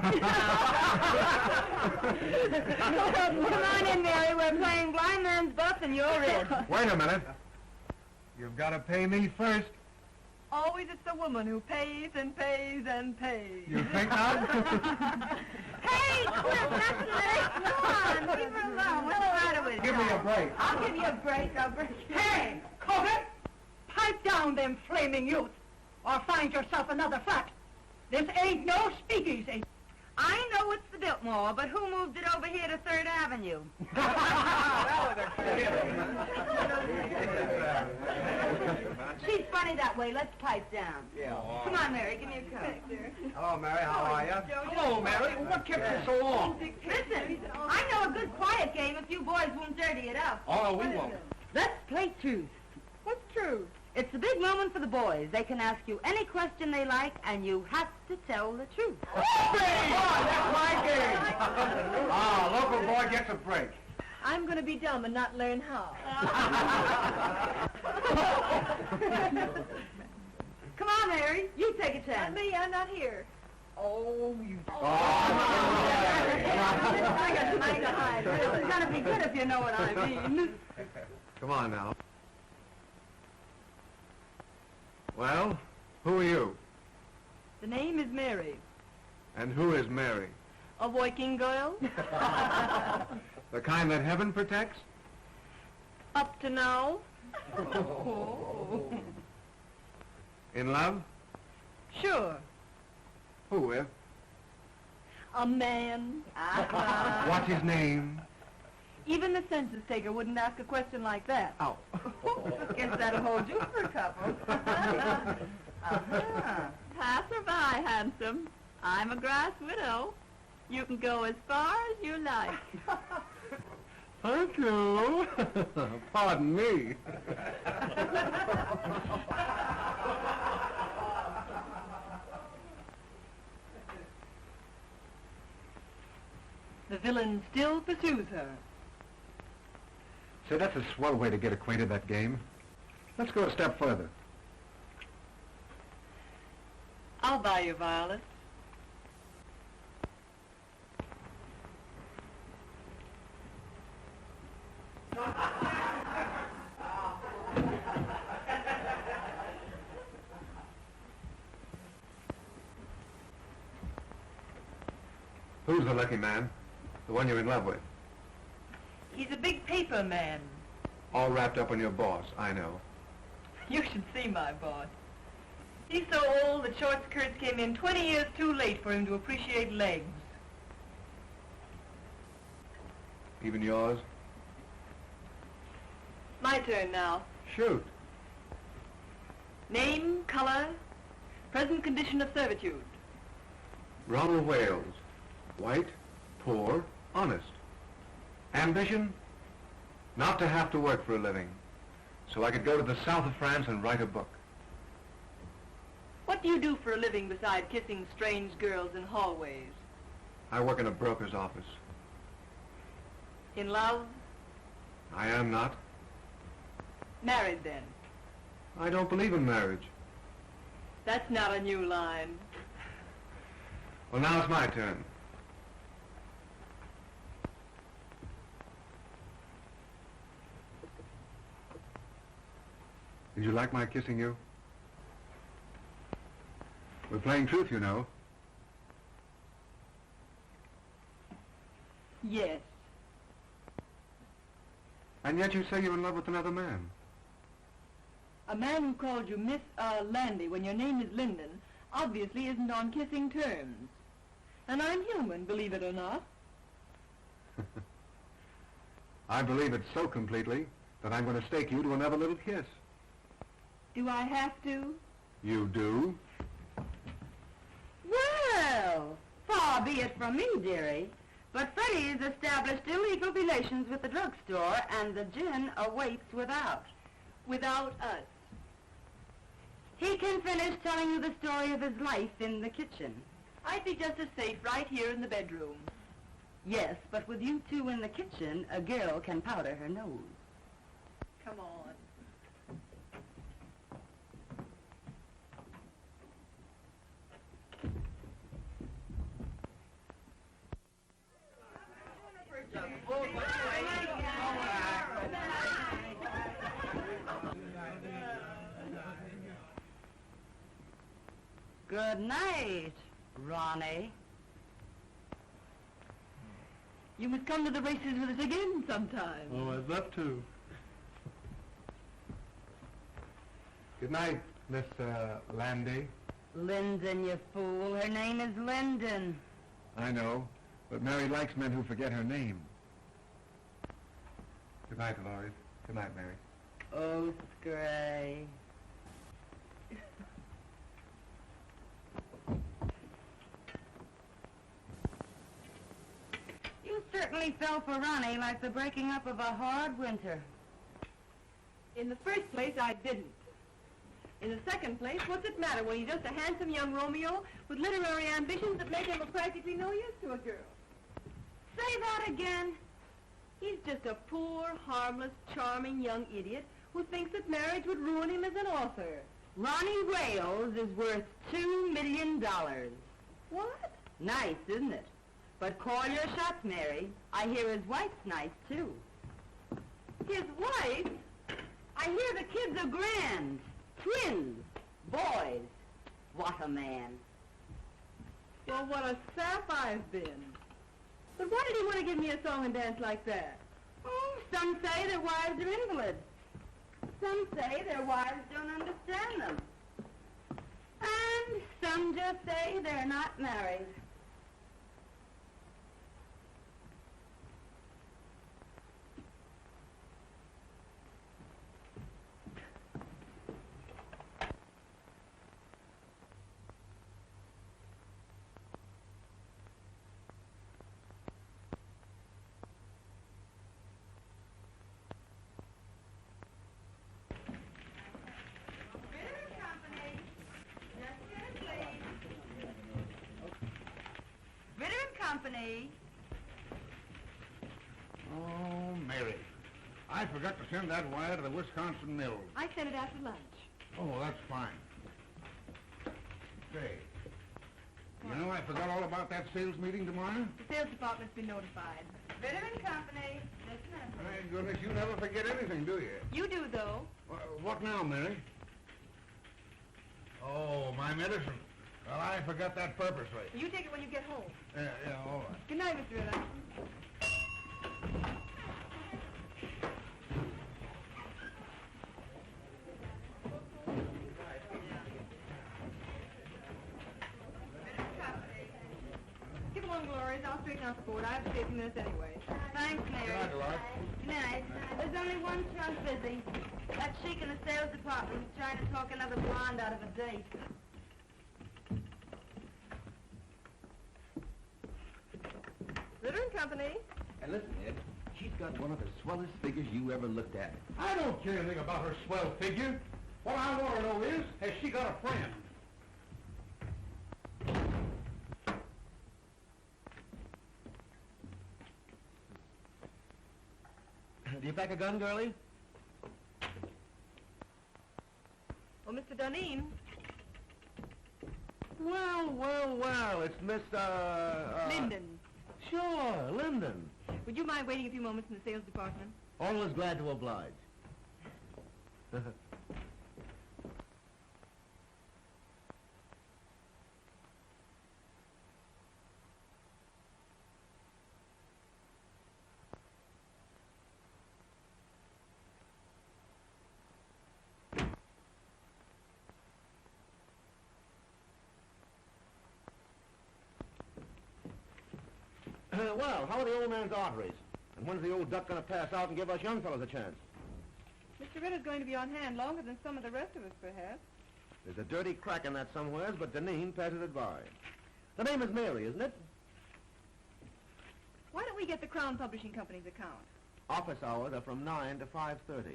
Come on in, Mary. We're playing blind man's buff and you're in. Wait a minute. You've got to pay me first. Always it's the woman who pays and pays and pays. You think not? Hey, Cliff, that's nice. Come on, leave her alone. What's the matter with you? Give me a break. I'll give you a break. I'll break you. Hey, Kogan! Pipe down them flaming youth, or find yourself another flat. This ain't no speakeasy. I know it's the Biltmore, but who moved it over here to 3rd Avenue? She's funny that way. Let's pipe down. Yeah. Come on, Mary. Give me a cup. Hello, Mary. How are you? Hello, Mary. What kept you so long? Listen, I know a good quiet game if you boys won't dirty it up. Oh, no, we won't. Let's play truth. What's true? It's a big moment for the boys. They can ask you any question they like, and you have to tell the truth. That's my game. Local boy gets a break. I'm going to be dumb and not learn how. Come on, Mary. You take a Not chance. me, I'm not here. Oh, you... I got the money to hide. It's going to be good if you know what I mean. Come on now. Well, who are you? The name is Mary. And who is Mary? A working girl? The kind that heaven protects? Up to now? In love? Sure. Who with? A man. What's his name? Even the census taker wouldn't ask a question like that. Oh. Guess that'll hold you for a couple. Pass or by, handsome. I'm a grass widow. You can go as far as you like. Thank you. Pardon me. The villain still pursues her. Say, that's a swell way to get acquainted that game. Let's go a step further. I'll buy you violets. Who's the lucky man? The one you're in love with? He's a big paper man. All wrapped up in your boss, I know. You should see my boss. He's so old that short skirts came in 20 years too late for him to appreciate legs. Even yours? My turn now. Shoot. Name, color, present condition of servitude. Ronald Wales. White, poor, honest. Ambition? Not to have to work for a living. So I could go to the south of France and write a book. What do you do for a living beside kissing strange girls in hallways? I work in a broker's office. In love? I am not. Married then? I don't believe in marriage. That's not a new line. Well, now it's my turn. Did you like my kissing you? We're playing truth, you know. Yes. And yet you say you're in love with another man. A man who called you Miss Landy when your name is Linden obviously isn't on kissing terms. And I'm human, believe it or not. I believe it so completely that I'm going to stake you to another little kiss. Do I have to? You do? Well, far be it from me, dearie, but Freddie's established illegal relations with the drugstore, and the gin awaits without. Without us. He can finish telling you the story of his life in the kitchen. I'd be just as safe right here in the bedroom. Yes, but with you two in the kitchen, a girl can powder her nose. Come on. Good night, Ronnie. You must come to the races with us again sometime. Oh, I'd love to. Good night, Miss, Landy. Linden, you fool. Her name is Linden. I know, but Mary likes men who forget her name. Good night, Delores. Good night, Mary. Oh, Scray. You certainly fell for Ronnie like the breaking up of a hard winter. In the first place, I didn't. In the second place, what's it matter when he's just a handsome young Romeo with literary ambitions that make him of practically no use to a girl? Say that again. He's just a poor, harmless, charming young idiot who thinks that marriage would ruin him as an author. Ronnie Wales is worth $2 million. What? Nice, isn't it? But call your shots, Mary. I hear his wife's nice, too. His wife? I hear the kids are grand. Twins. Boys. What a man. Well, what a sap I've been. But why did he want to give me a song and dance like that? Oh, some say their wives are invalids. Some say their wives don't understand them. And some just say they're not married. Company. Oh, Mary. I forgot to send that wire to the Wisconsin Mills. I sent it after lunch. Oh, that's fine. Say, you know I forgot all about that sales meeting tomorrow? The sales department's been notified. Ritter and Company. Listen. My goodness, you never forget anything, do you? You do, though. What now, Mary? Oh, my medicine. Well, I forgot that purposely. You take it when you get home. Yeah, all right. Good night, Mr. Ritter. Get along, Delores. I'll straighten out the board. I have to stay a few minutes anyway. Thanks, Mary. Good night, Delores. Good night. There's only one chunk busy. That sheik in the sales department is trying to talk another blonde out of a date. Ritter and Company. And listen, Ed, she's got one of the swellest figures you ever looked at. I don't care anything about her swell figure. What I want to know is, has she got a friend? Do you pack a gun, girlie? Well, Mr. Duneen. Well, it's Miss, Linden. Sure, Linden. Would you mind waiting a few moments in the sales department? Always glad to oblige. Well, how are the old man's arteries? And when's the old duck going to pass out and give us young fellows a chance? Mr. Ritter's going to be on hand longer than some of the rest of us, perhaps. There's a dirty crack in that somewheres, but Duneen passes it by. The name is Mary, isn't it? Why don't we get the Crown Publishing Company's account? Office hours are from 9 to 5:30. Did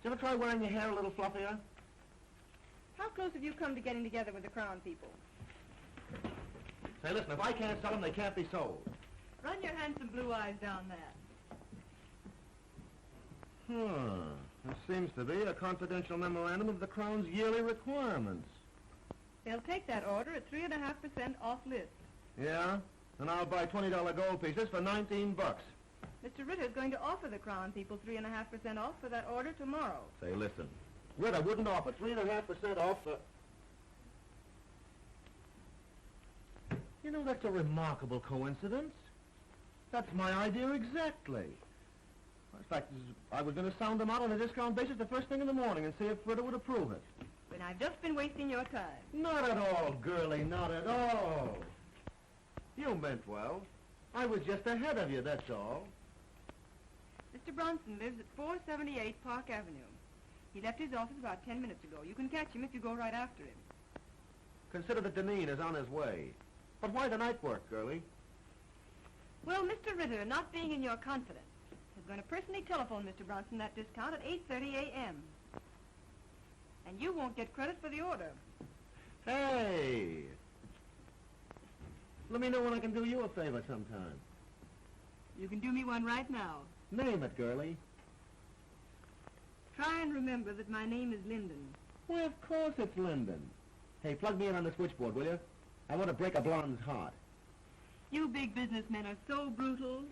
you ever try wearing your hair a little fluffier? How close have you come to getting together with the Crown people? Say, listen, if I can't sell them, they can't be sold. Run your handsome blue eyes down that. There seems to be a confidential memorandum of the Crown's yearly requirements. They'll take that order at 3.5% off list. Yeah? And I'll buy $20 gold pieces for $19. Mr. Ritter's going to offer the Crown people 3.5% off for that order tomorrow. Say, listen, Ritter wouldn't offer 3.5% off for... You know, that's a remarkable coincidence. That's my idea exactly. In fact, I was going to sound them out on a discount basis the first thing in the morning and see if Ritter would approve it. But I've just been wasting your time. Not at all, girlie, not at all. You meant well. I was just ahead of you, that's all. Mr. Bronson lives at 478 Park Avenue. He left his office about 10 minutes ago. You can catch him if you go right after him. Consider that Duneen is on his way. But why the night work, girlie? Well, Mr. Ritter, not being in your confidence, is going to personally telephone Mr. Bronson that discount at 8:30 a.m. And you won't get credit for the order. Hey! Let me know when I can do you a favor sometime. You can do me one right now. Name it, girlie. Try and remember that my name is Linden. Why, of course it's Linden. Hey, plug me in on the switchboard, will you? I want to break a blonde's heart. You big businessmen are so brutal.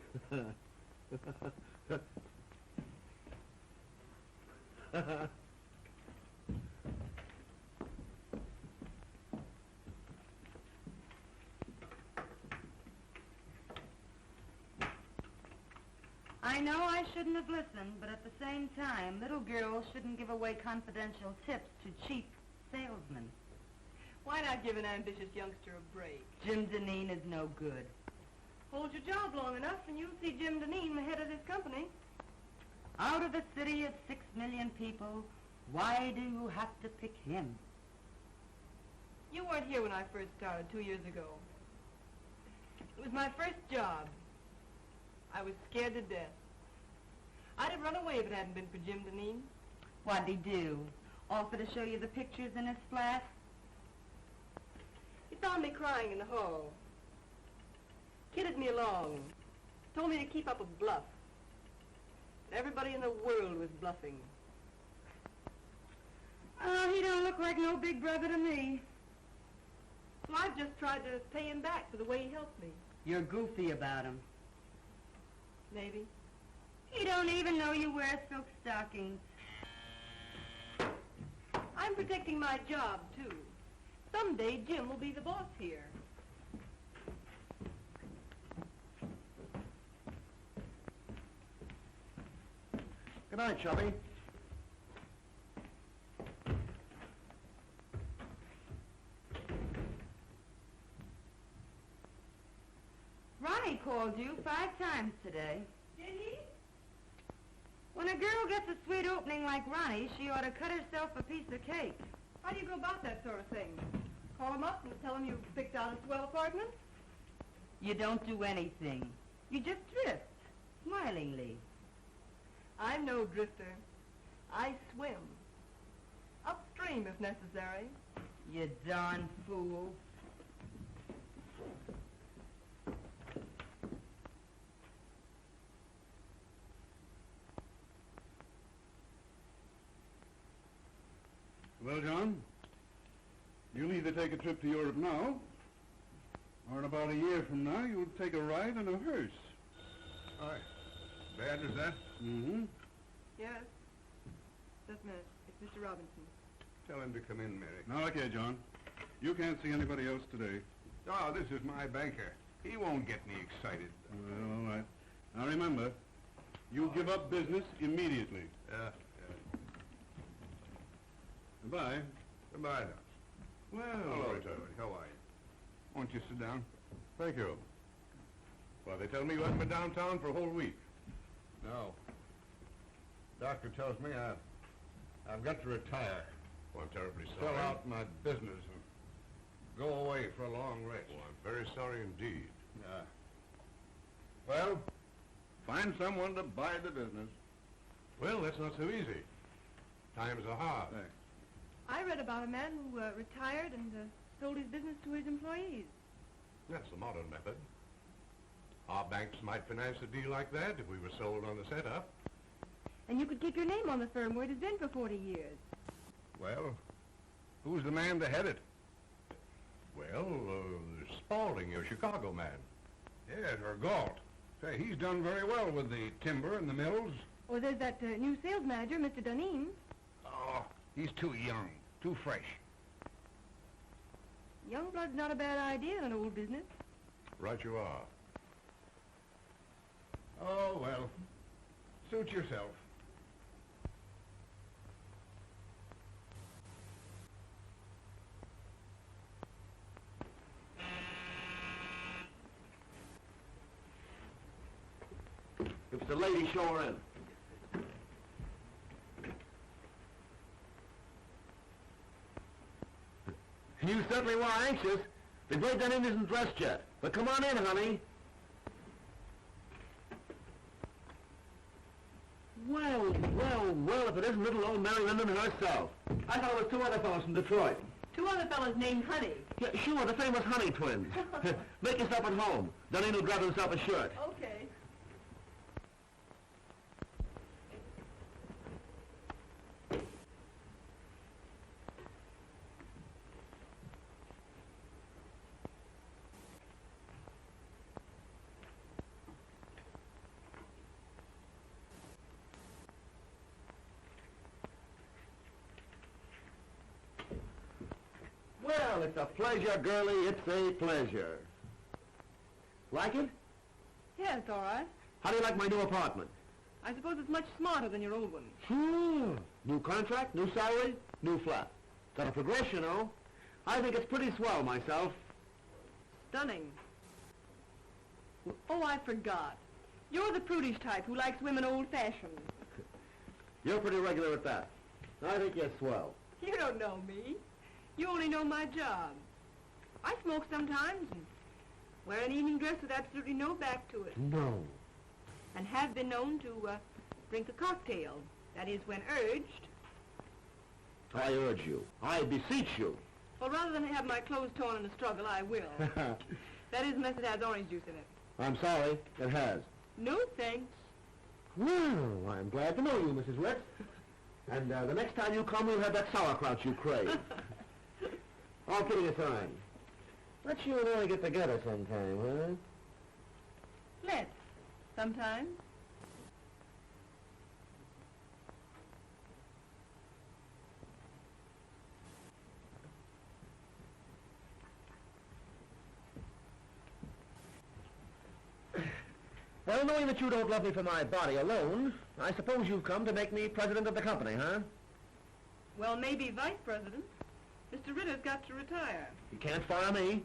I know I shouldn't have listened, but at the same time, little girls shouldn't give away confidential tips to cheap salesmen. Why not give an ambitious youngster a break? Jim Duneen is no good. Hold your job long enough and you'll see Jim Duneen the head of this company. Out of a city of 6 million people, why do you have to pick him? You weren't here when I first started 2 years ago. It was my first job. I was scared to death. I'd have run away if it hadn't been for Jim Duneen. What'd he do? Offer to show you the pictures in his flat? He found me crying in the hall. Kidded me along. Told me to keep up a bluff. But everybody in the world was bluffing. Oh, he don't look like no big brother to me. So I've just tried to pay him back for the way he helped me. You're goofy about him. Maybe. He don't even know you wear silk stockings. I'm protecting my job, too. Someday Jim will be the boss here. Good night, Chubby. Ronnie called you 5 times today. Did he? When a girl gets a sweet opening like Ronnie, she ought to cut herself a piece of cake. How do you go about that sort of thing? Call him up and tell him you've picked out a swell apartment? You don't do anything. You just drift, smilingly. I'm no drifter. I swim. Upstream if necessary. You darn fool. Well, John, you'll either take a trip to Europe now, or in about a year from now, you'll take a ride in a hearse. Hi. Bad as that? Mm-hmm. Yes. Just a minute. It's Mr. Robinson. Tell him to come in, Mary. Now, look here, John. You can't see anybody else today. Oh, this is my banker. He won't get me excited. Well, all right. Now, remember, you give up business immediately. Yeah. Goodbye. Goodbye, now. Well, Hello, Ritter. How are you? Won't you sit down? Thank you. Well, they tell me you haven't been downtown for a whole week. No. Doctor tells me I've got to retire. Well, I'm terribly Sell sorry. out my business and go away for a long rest. Well, I'm very sorry indeed. Yeah. Well, find someone to buy the business. Well, that's not so easy. Times are hard. Thanks. I read about a man who retired and sold his business to his employees. That's the modern method. Our banks might finance a deal like that if we were sold on the setup. And you could keep your name on the firm where it has been for 40 years. Well, who's the man to head it? Well, Spaulding, your Chicago man. Yes, or Galt. Say, he's done very well with the timber and the mills. Or there's that new sales manager, Mr. Duneen. Oh, he's too young, too fresh. Young blood's not a bad idea in an old business. Right you are. Oh, well. Suit yourself. If the lady, show her in. You certainly were anxious. The great Duneen isn't dressed yet. But come on in, honey. Well, well, well, if it isn't little old Mary Linden herself. I thought it was two other fellows from Detroit. Two other fellows named Honey. Yeah, sure, the famous Honey twins. Make yourself at home. Duneen will grab himself a shirt. Okay. Well, it's a pleasure, girlie. It's a pleasure. Like it? Yeah, it's all right. How do you like my new apartment? I suppose it's much smarter than your old one. Sure. New contract, new salary, new flat. Got a progression, you know. I think it's pretty swell myself. Stunning. Oh, I forgot. You're the prudish type who likes women old-fashioned. You're pretty regular at that. I think you're swell. You don't know me. You only know my job. I smoke sometimes and wear an evening dress with absolutely no back to it. No. And have been known to drink a cocktail. That is, when urged. I urge you. I beseech you. Well, rather than have my clothes torn in a struggle, I will. That is, unless it has orange juice in it. I'm sorry. It has. No thanks. Well, I'm glad to know you, Mrs. Ritz. And the next time you come, we'll have that sauerkraut you crave. All kidding aside, let's you and I get together sometime, huh? Let's. Sometime. Well, knowing that you don't love me for my body alone, I suppose you've come to make me president of the company, huh? Well, maybe vice president. Mr. Ritter's got to retire. You can't fire me.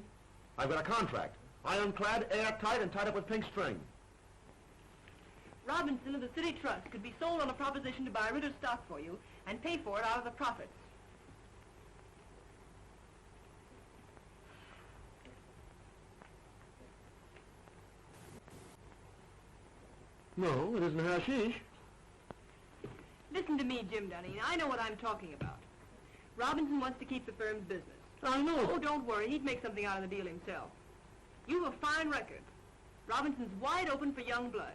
I've got a contract. Ironclad, airtight, and tied up with pink string. Robinson of the City Trust could be sold on a proposition to buy Ritter's stock for you and pay for it out of the profits. No, it isn't hashish. Listen to me, Jim Duneen. I know what I'm talking about. Robinson wants to keep the firm's business. I know. Oh, don't worry. He'd make something out of the deal himself. You have a fine record. Robinson's wide open for young blood.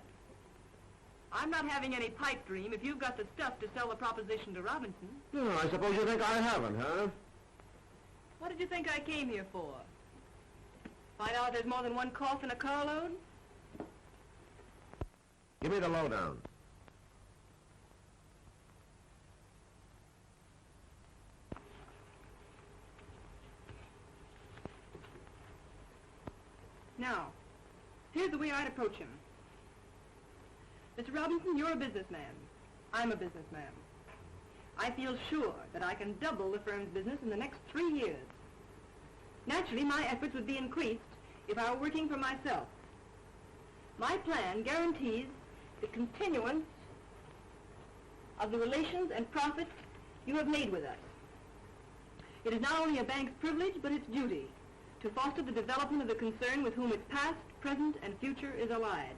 I'm not having any pipe dream if you've got the stuff to sell the proposition to Robinson. No, I suppose you think I haven't, huh? What did you think I came here for? Find out there's more than one cough in a carload? Give me the lowdown. Now, here's the way I'd approach him. Mr. Robinson, you're a businessman. I'm a businessman. I feel sure that I can double the firm's business in the next 3 years. Naturally, my efforts would be increased if I were working for myself. My plan guarantees the continuance of the relations and profits you have made with us. It is not only a bank's privilege, but its duty to foster the development of the concern with whom its past, present, and future is allied.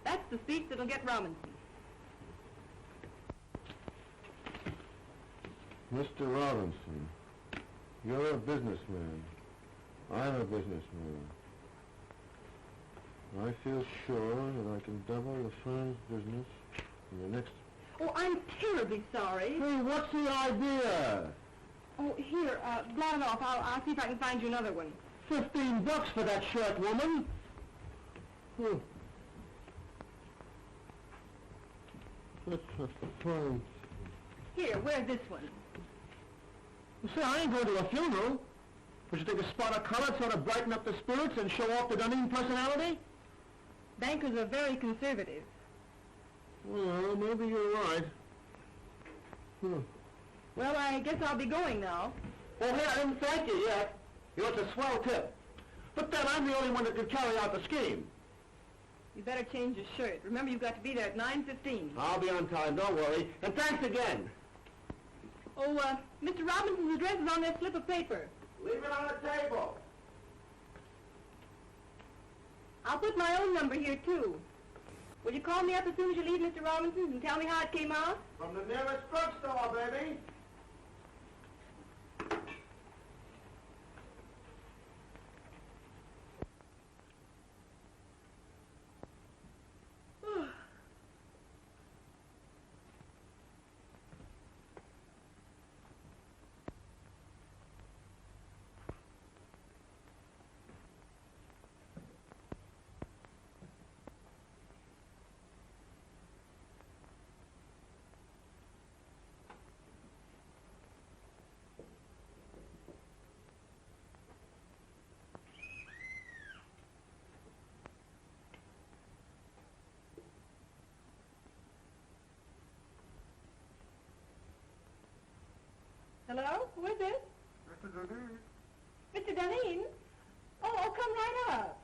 That's the speech that'll get Robinson. Mr. Robinson, you're a businessman. I'm a businessman. I feel sure that I can double the firm's business in the next... Oh, I'm terribly sorry. Hey, what's the idea? Oh, here, blot it off. I'll see if I can find you another one. $15 for that shirt, woman. That's a fine... Here, wear this one. Say, I ain't going to a funeral. Would you take a spot of color, sort of brighten up the spirits and show off the Duneen personality? Bankers are very conservative. Well, maybe you're right. Well, I guess I'll be going now. Oh, hey, I didn't thank you yet. You know, it's a swell tip. But then I'm the only one that could carry out the scheme. You better change your shirt. Remember, you've got to be there at 9:15. I'll be on time, don't worry. And thanks again. Oh, Mr. Robinson's address is on that slip of paper. Leave it on the table. I'll put my own number here, too. Will you call me up as soon as you leave Mr. Robinson's and tell me how it came out? From the nearest drugstore, baby. Hello? Who is it? Mr. Duneen. Mr. Duneen? Oh, come right up.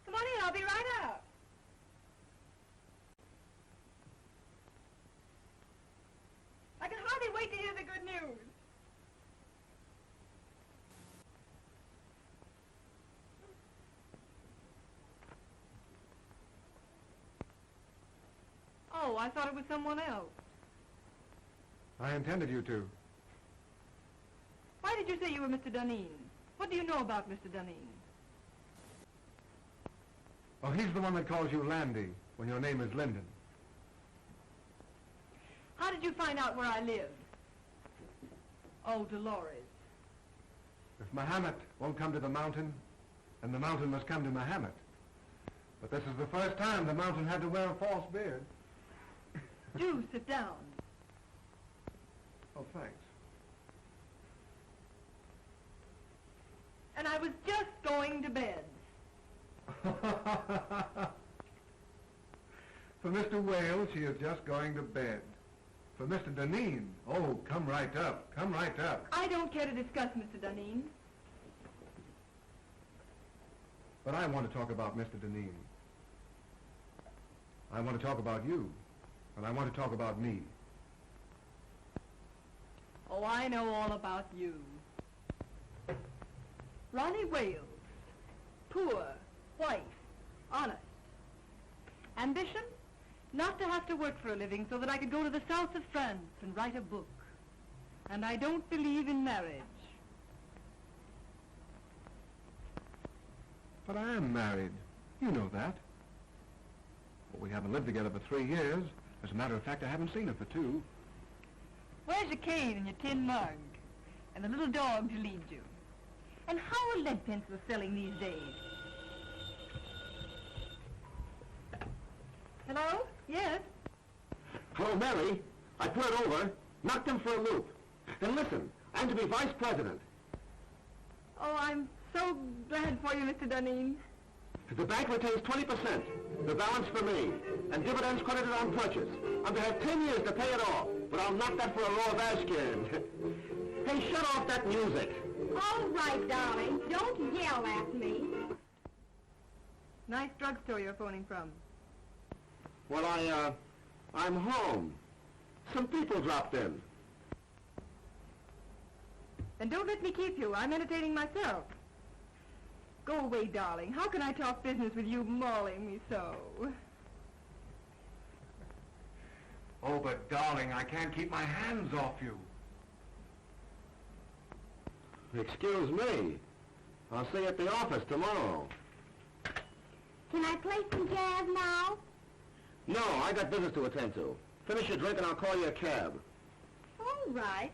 Come on in, I'll be right up. I can hardly wait to hear the good news. Oh, I thought it was someone else. I intended you to. Why did you say you were Mr. Duneen? What do you know about Mr. Duneen? Oh, he's the one that calls you Landy when your name is Linden. How did you find out where I live? Oh, Delores. If Mahomet won't come to the mountain, then the mountain must come to Mahomet. But this is the first time the mountain had to wear a false beard. Do sit down. Oh, thanks. And I was just going to bed. For Mr. Wales, she is just going to bed. For Mr. Duneen, oh, come right up, come right up. I don't care to discuss Mr. Duneen. But I want to talk about Mr. Duneen. I want to talk about you, and I want to talk about me. Oh, I know all about you. Ronnie Wales. Poor, white, honest. Ambition? Not to have to work for a living so that I could go to the south of France and write a book. And I don't believe in marriage. But I am married. You know that. Well, we haven't lived together for 3 years. As a matter of fact, I haven't seen her for 2. Where's your cane and your tin mug? And the little dog to lead you? And how are lead pencils selling these days? Hello? Yes? Hello, Mary. I put it over, knocked him for a loop. And listen, I'm to be vice president. Oh, I'm so glad for you, Mr. Duneen. The bank retains 20%, the balance for me, and dividends credited on purchase. I'm to have 10 years to pay it off, but I'll knock that for a row of Ashcan. Hey, shut off that music. All right, darling. Don't yell at me. Nice drugstore you're phoning from. Well, I'm home. Some people dropped in. Then don't let me keep you. I'm entertaining myself. Go away, darling. How can I talk business with you mauling me so? Oh, but darling, I can't keep my hands off you. Excuse me. I'll see you at the office tomorrow. Can I play some jazz now? No, I got business to attend to. Finish your drink and I'll call you a cab. All right.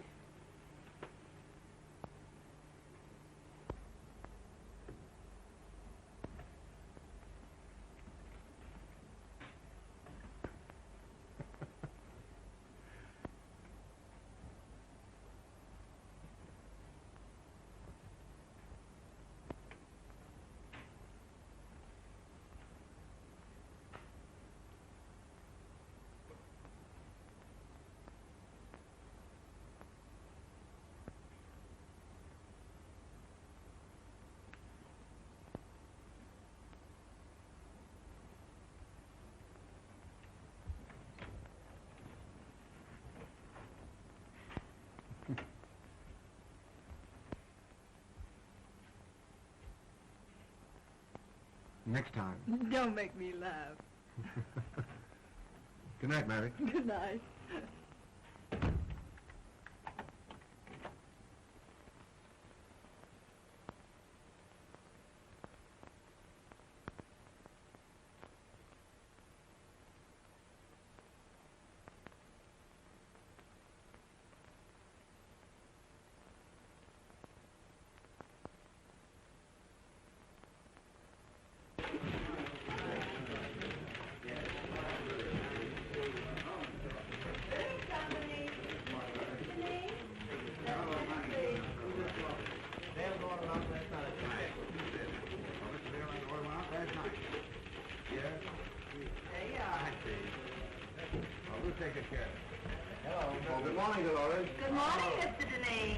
Next time. Don't make me laugh. Good night, Mary. Good night. Take a chair. Hello. Oh, good morning, Delores. Good morning, Mr. Duneen.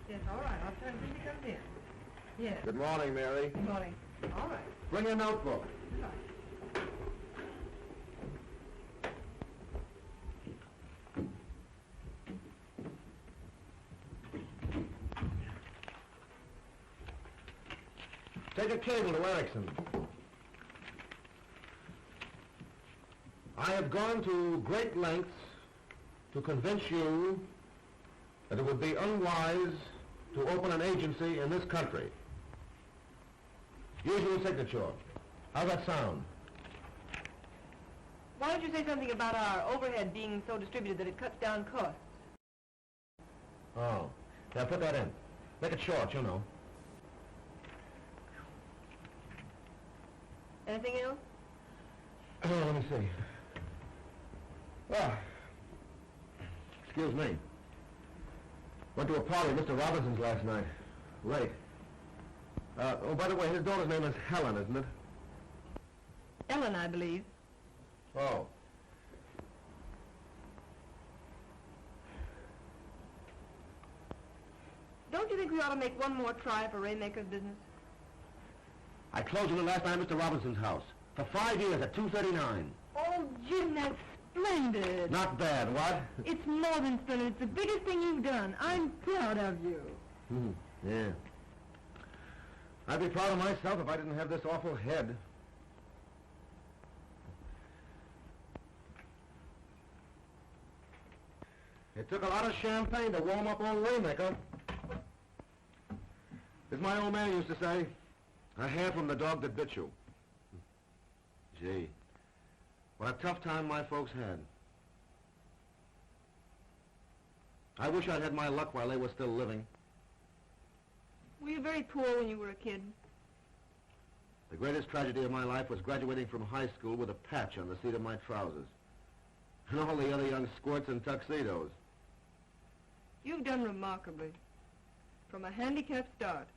Yes, all right. I'll tell him when he comes in. Yes. Good morning, Mary. Good morning. All right. Bring your notebook. Take a cable to Erickson. I have gone to great lengths to convince you that it would be unwise to open an agency in this country. Usual signature. How's that sound? Why don't you say something about our overhead being so distributed that it cuts down costs? Oh. Yeah, put that in. Make it short, you know. Anything else? Oh, let me see. Well, excuse me. Went to a party at Mr. Robinson's last night. Late. Oh, by the way, his daughter's name is Helen, isn't it? Ellen, I believe. Oh. Don't you think we ought to make one more try for Raymaker's business? I closed on it last night at Mr. Robinson's house. For 5 years at $2.39. Oh, Jim, that's splendid. Not bad, what? It's more than splendid. It's the biggest thing you've done. I'm proud of you. Yeah. I'd be proud of myself if I didn't have this awful head. It took a lot of champagne to warm up old Raymaker. As my old man used to say, a hair from the dog that bit you. Gee, what a tough time my folks had. I wish I'd had my luck while they were still living. Were you very poor when you were a kid? The greatest tragedy of my life was graduating from high school with a patch on the seat of my trousers. And all the other young squirts in tuxedos. You've done remarkably. From a handicapped start.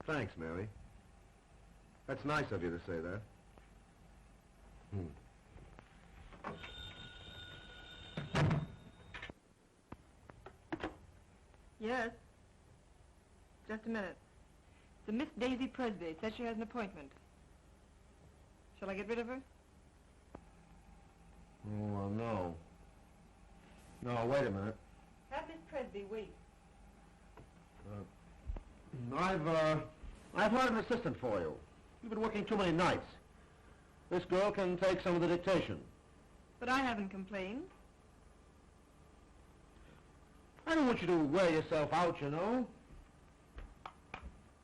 Thanks, Mary. That's nice of you to say that. Yes. Just a minute. The Miss Daisy Presby says she has an appointment. Shall I get rid of her? Oh, well, no. No, wait a minute. Have Miss Presby wait. I've hired an assistant for you. You've been working too many nights. This girl can take some of the dictation. But I haven't complained. I don't want you to wear yourself out, you know.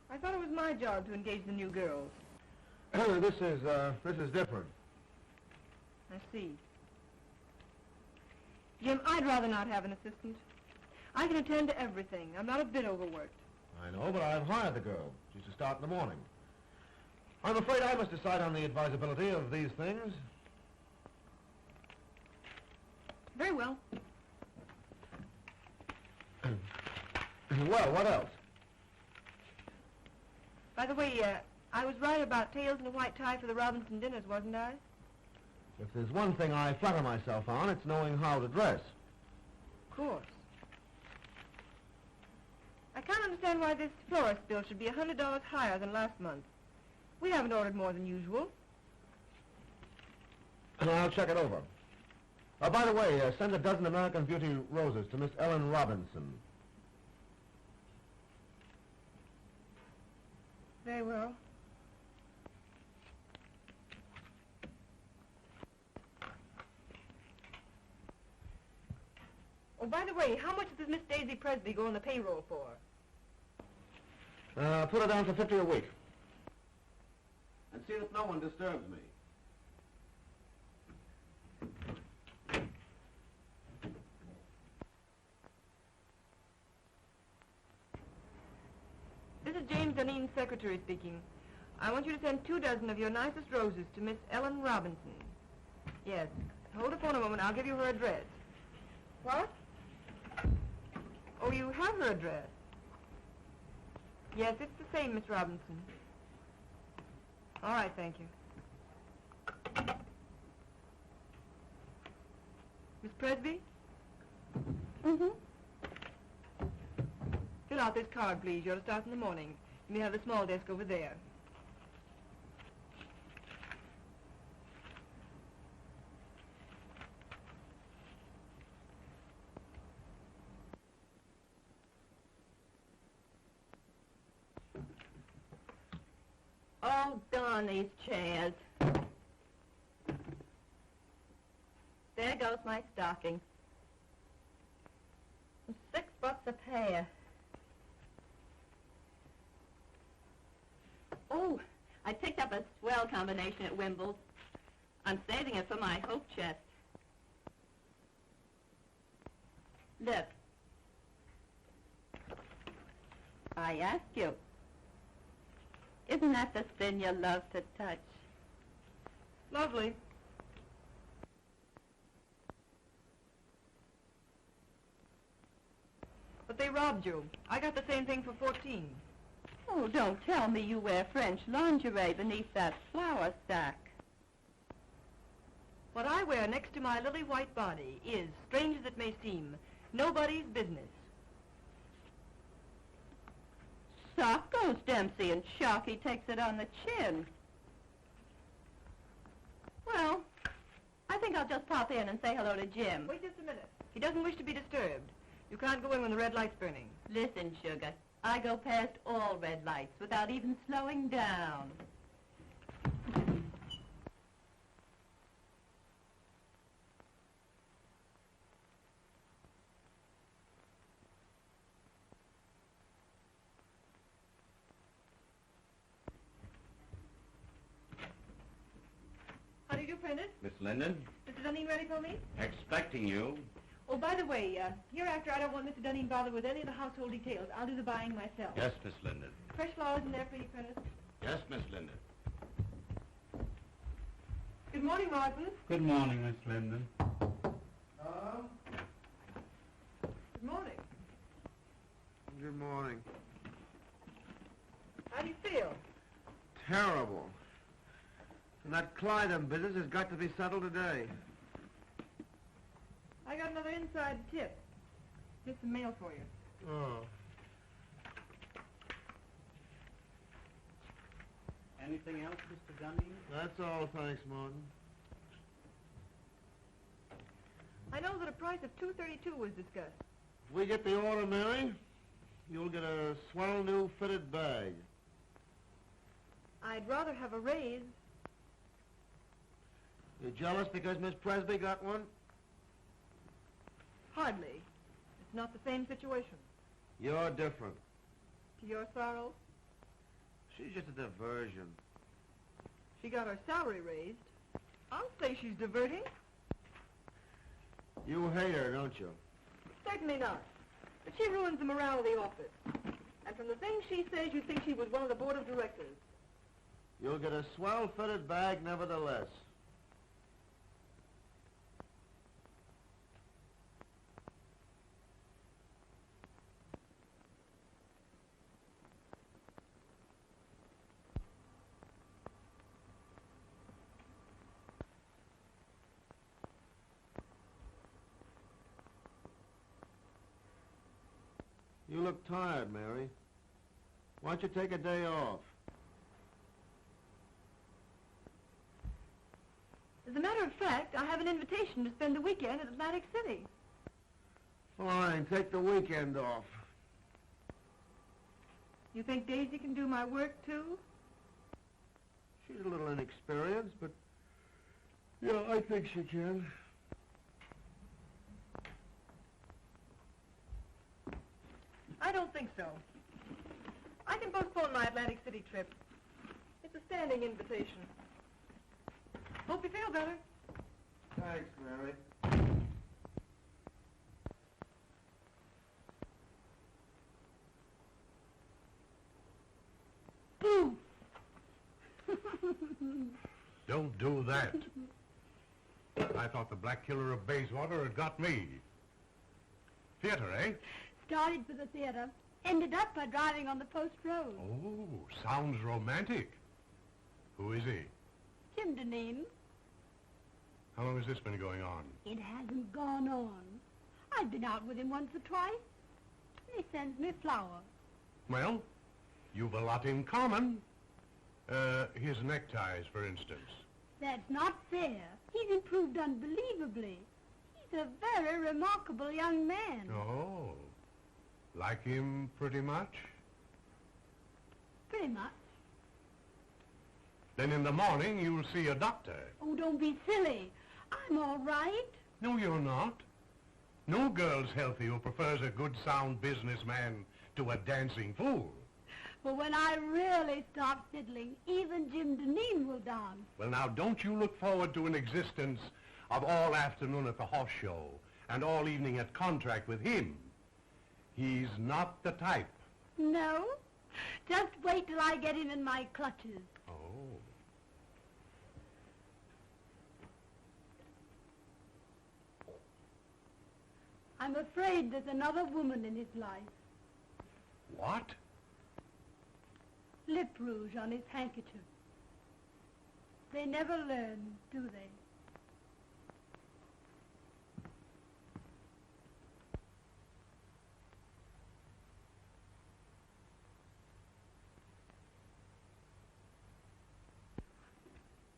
I thought it was my job to engage the new girls. This is different. I see. Jim, I'd rather not have an assistant. I can attend to everything. I'm not a bit overworked. I know, but I've hired the girl. She's to start in the morning. I'm afraid I must decide on the advisability of these things. Very well. Well, what else? By the way, I was right about tails and a white tie for the Robinson dinners, wasn't I? If there's one thing I flatter myself on, it's knowing how to dress. Of course. I can't understand why this florist bill should be $100 higher than last month. We haven't ordered more than usual. And I'll check it over. By the way, send a dozen American Beauty roses to Miss Ellen Robinson. Very well. Oh, by the way, how much does Miss Daisy Presby go on the payroll for? Put her down for 50 a week. And see that no one disturbs me. This is James Duneen's secretary speaking. I want you to send 2 dozen of your nicest roses to Miss Ellen Robinson. Yes. Hold the phone a moment. I'll give you her address. What? Oh, you have her address. Yes, it's the same, Miss Robinson. All right, thank you. Miss Presby? Mm-hmm. Fill out this card, please. You're to start in the morning. You may have the small desk over there. Oh, darn these chairs. There goes my stocking. $6 a pair. Oh, I picked up a swell combination at Wimble's. I'm saving it for my hope chest. Look. I ask you. Isn't that the thing you love to touch? Lovely. But they robbed you. I got the same thing for 14. Oh, don't tell me you wear French lingerie beneath that flour sack. What I wear next to my lily white body is, strange as it may seem, nobody's business. Sock goes Dempsey and Sharky takes it on the chin. Well, I think I'll just pop in and say hello to Jim. Wait just a minute. He doesn't wish to be disturbed. You can't go in when the red light's burning. Listen, sugar, I go past all red lights without even slowing down. How do you do, Prentice? Miss Linden, Mr. Duneen ready for me? expecting you. Oh, by the way, hereafter I don't want Mr. Duneen bothered with any of the household details. I'll do the buying myself. Yes, Miss Linden. Fresh flowers in there for you, Prentice. Yes, Miss Linden. Good morning, Martin. Good morning, Miss Linden. Good morning. Good morning. How do you feel? Terrible. And that Clyden business has got to be settled today. I got another inside tip. Here's some mail for you. Oh. Anything else, Mr. Duneen? That's all, thanks, Martin. I know that a price of $232 was discussed. If we get the order, Mary, you'll get a swell new fitted bag. I'd rather have a raise. You jealous because Miss Presby got one? Hardly. It's not the same situation. You're different. To your sorrow, She's just a diversion. she got her salary raised. I'll say she's diverting. You hate her, don't you? Certainly not. But she ruins the morale of the office. And from the things she says, you'd think she was one of the board of directors. You'll get a swell fitted bag nevertheless. You look tired, Mary. Why don't you take a day off? As a matter of fact, I have an invitation to spend the weekend at Atlantic City. Fine, take the weekend off. You think Daisy can do my work, too? She's a little inexperienced, but yeah, I think she can. I don't think so. I can postpone my Atlantic City trip. It's a standing invitation. Hope you feel better. Thanks, Mary. Boo! Don't do that. I thought the black killer of Bayswater had got me. Theater, eh? Started for the theater. Ended up by driving on the post road. Oh, sounds romantic. Who is he? Jim Duneen. How long has this been going on? It hasn't gone on. I've been out with him once or twice. He sends me flowers. Well, you've a lot in common. His neckties, for instance. That's not fair. He's improved unbelievably. He's a very remarkable young man. Oh, like him pretty much? Pretty much. Then in the morning you'll see a doctor. Oh, don't be silly. I'm all right. No, you're not. No girl's healthy who prefers a good, sound businessman to a dancing fool. But when I really start fiddling, even Jim Duneen will dance. Well, now, don't you look forward to an existence of all afternoon at the horse show and all evening at contract with him. He's not the type. No? Just wait till I get him in my clutches. Oh. I'm afraid there's another woman in his life. What? Lip rouge on his handkerchief. They never learn, do they?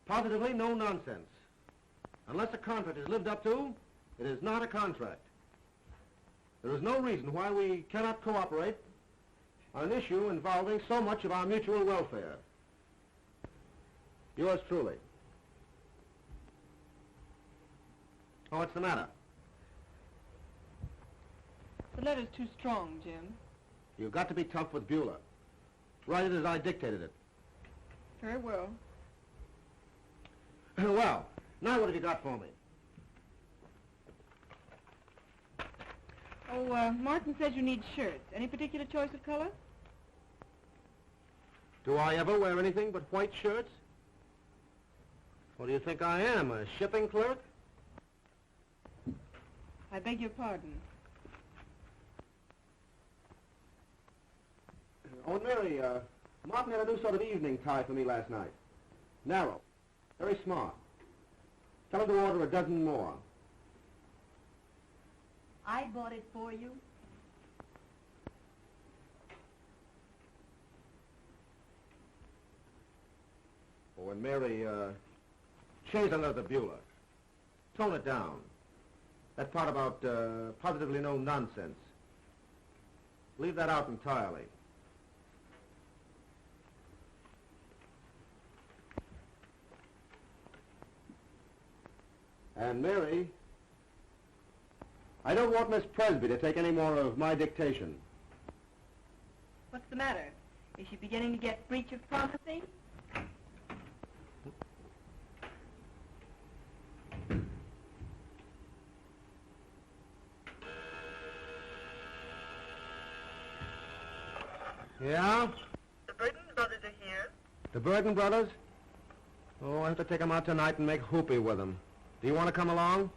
Positively no nonsense. Unless a contract is lived up to, it is not a contract. There is no reason why we cannot cooperate on an issue involving so much of our mutual welfare. Yours truly. Oh, what's the matter? The letter's too strong, Jim. You've got to be tough with Beulah. Write it as I dictated it. Very well. Well, now what have you got for me? Oh, Martin says you need shirts. Any particular choice of color? Do I ever wear anything but white shirts? What do you think I am, a shipping clerk? I beg your pardon. Oh, Mary, Martin had a new sort of evening tie for me last night. Narrow. Very smart. Tell him to order a dozen more. I bought it for you. Oh, and Mary, change the letter, Beulah. Tone it down. That part about positively no nonsense. Leave that out entirely. And Mary, I don't want Miss Presby to take any more of my dictation. What's the matter? Is she beginning to get breach of promising? Yeah? The Burton brothers are here. The Burton brothers? Oh, I have to take them out tonight and make whoopee with them. Do you want to come along?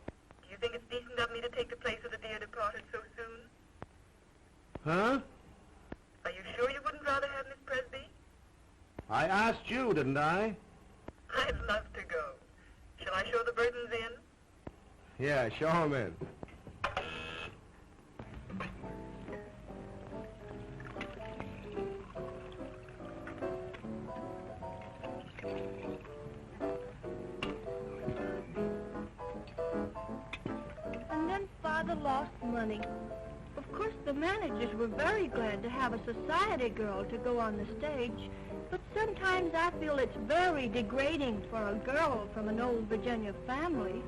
Do you think it's decent of me to take the place of the dear departed so soon? Huh? Are you sure you wouldn't rather have Miss Presby? I asked you, didn't I? I'd love to go. Shall I show the Burtons in? Yeah, show them in. And then Father lost money. Of course, the managers were very glad to have a society girl to go on the stage, but sometimes I feel it's very degrading for a girl from an old Virginia family.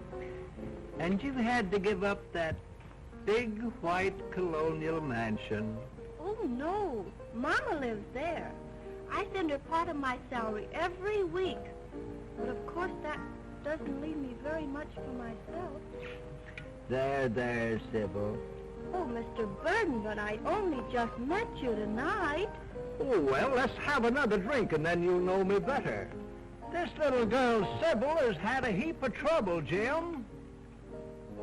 And you had to give up that big white colonial mansion. Oh, no. Mama lives there. I send her part of my salary every week. But of course that doesn't leave me very much for myself. There, Sybil. Oh, Mr. Burden, but I only just met you tonight. Oh, well, let's have another drink and then you'll know me better. This little girl, Sybil, has had a heap of trouble, Jim.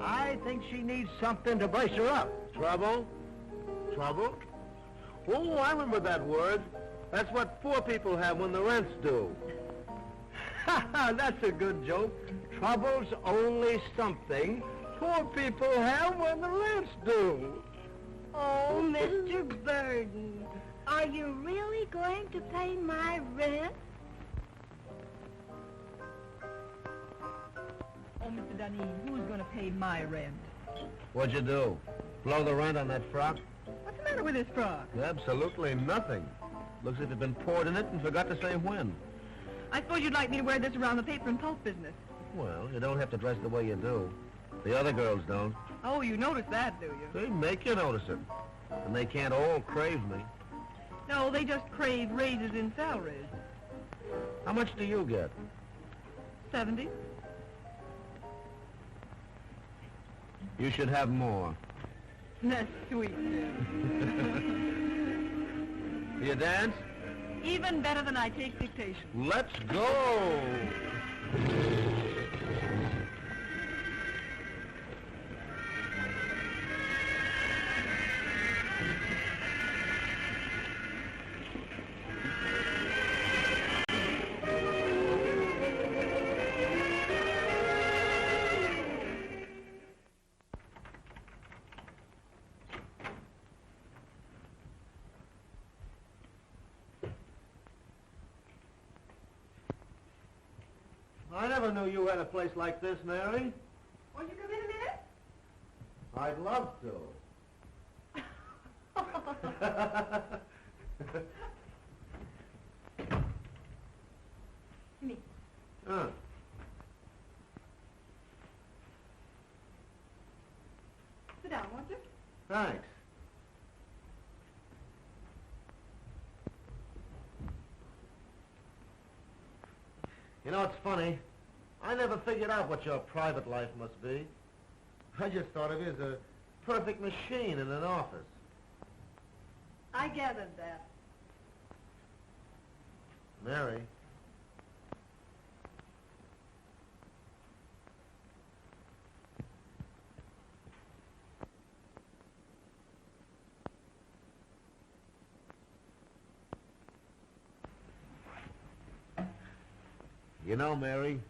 I think she needs something to brace her up. Trouble? Trouble? Oh, I remember that word. That's what poor people have when the rent's due. That's a good joke. Trouble's only something poor people have when the rent's due. Oh, Mr. Burden, are you really going to pay my rent? Oh, Mr. Duneen, who's going to pay my rent? What'd you do? Blow the rent on that frock? What's the matter with this frock? Absolutely nothing. Looks as if you've been poured in it and forgot to say when. I suppose you'd like me to wear this around the paper and pulp business. Well, you don't have to dress the way you do. The other girls don't. Oh, you notice that, do you? They make you notice it. And they can't all crave me. No, they just crave raises in salaries. How much do you get? 70. You should have more. That's sweet, Jim. You dance? Even better than I take dictation. Let's go! I never knew you had a place like this, Mary. Won't you come in a minute? I'd love to. Me. Sit down, won't you? Thanks. You know, it's funny. I never figured out what your private life must be. I just thought of you as a perfect machine in an office. I gathered that. Mary. You know, Mary,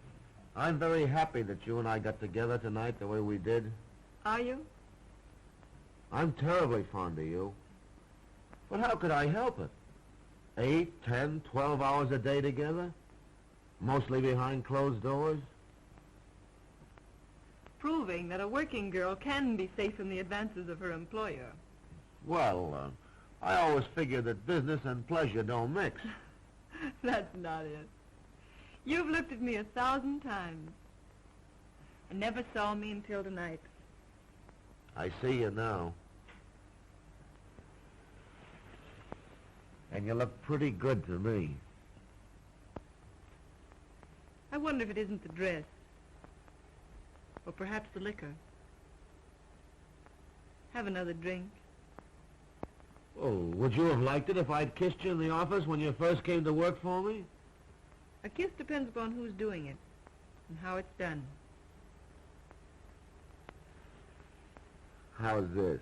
I'm very happy that you and I got together tonight the way we did. Are you? I'm terribly fond of you. But how could I help it? 8, 10, 12 hours a day together? Mostly behind closed doors? Proving that a working girl can be safe in the advances of her employer. Well, I always figured that business and pleasure don't mix. That's not it. You've looked at me 1,000 times and never saw me until tonight. I see you now. And you look pretty good to me. I wonder if it isn't the dress. Or perhaps the liquor. Have another drink. Oh, would you have liked it if I'd kissed you in the office when you first came to work for me? A kiss depends upon who's doing it and how it's done. How's this?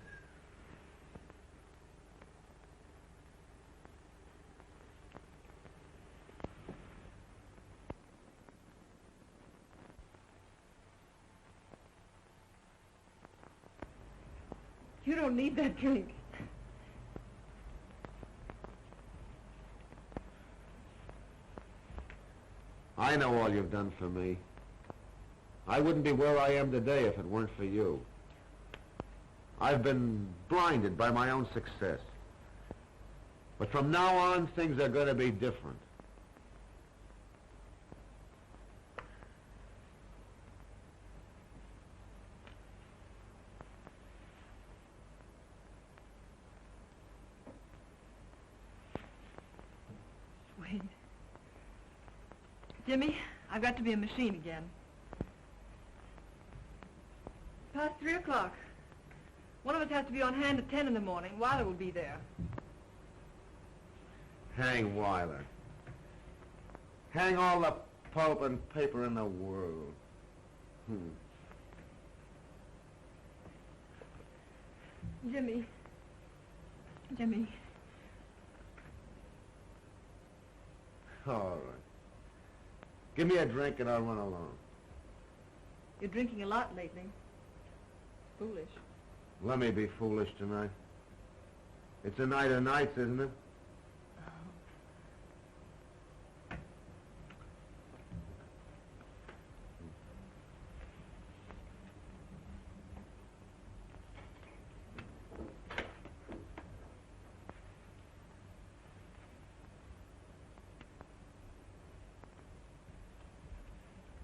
You don't need that drink. I know all you've done for me. I wouldn't be where I am today if it weren't for you. I've been blinded by my own success. But from now on, things are going to be different. Jimmy, I've got to be a machine again. Past 3 o'clock. One of us has to be on hand at 10 in the morning. Weiler will be there. Hang Weiler. Hang all the pulp and paper in the world. Jimmy. Jimmy. All right. Give me a drink and I'll run along. You're drinking a lot lately. Foolish. Let me be foolish tonight. It's a night of nights, isn't it?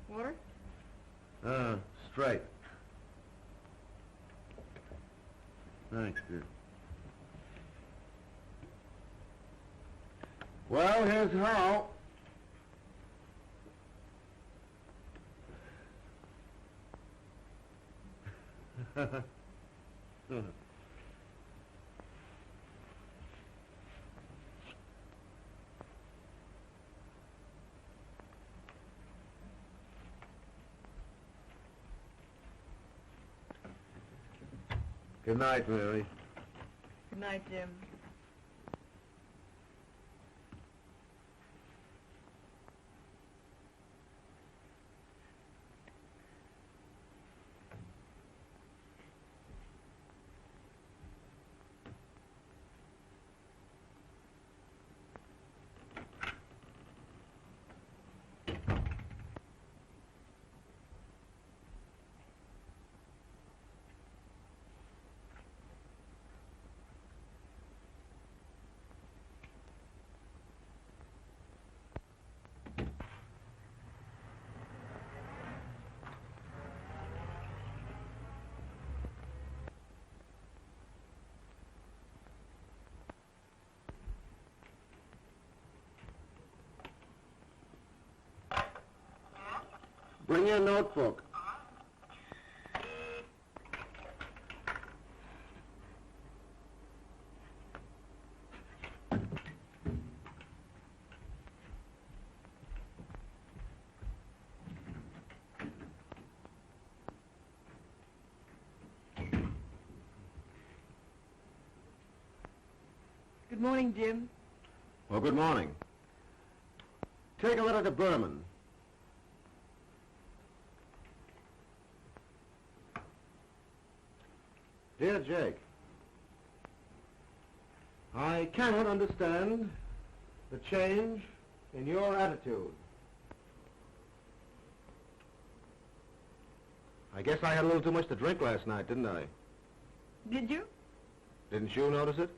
Water? Straight. Thanks, dear. Well, here's how. Good night, Mary. Good night, Jim. Bring your notebook. Good morning, Jim. Well, good morning. Take a letter to Berman. Dear Jake, I cannot understand the change in your attitude. I guess I had a little too much to drink last night, didn't I? Did you? Didn't you notice it?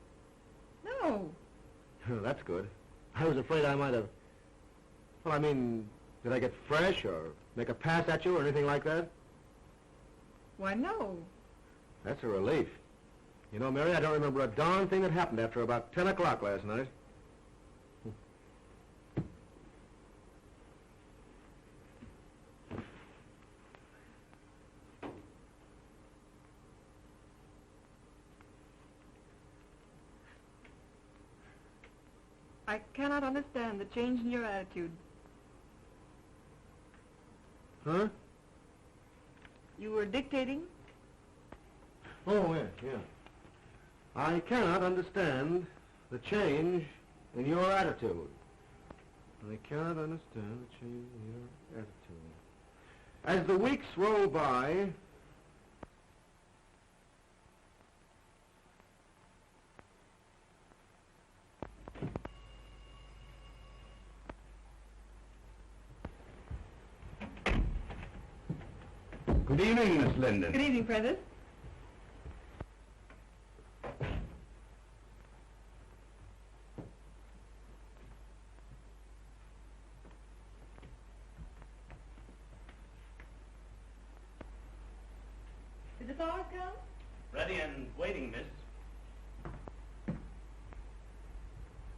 No. That's good. I was afraid I might have... Well, I mean, did I get fresh or make a pass at you or anything like that? Why, no. That's a relief. You know, Mary, I don't remember a darn thing that happened after about 10 o'clock last night. I cannot understand the change in your attitude. Huh? You were dictating? Oh, yeah. I cannot understand the change in your attitude. I cannot understand the change in your attitude. As the weeks roll by, Good evening, Miss Linden. Good evening, Prentice. Did the flowers come? Ready and waiting, miss.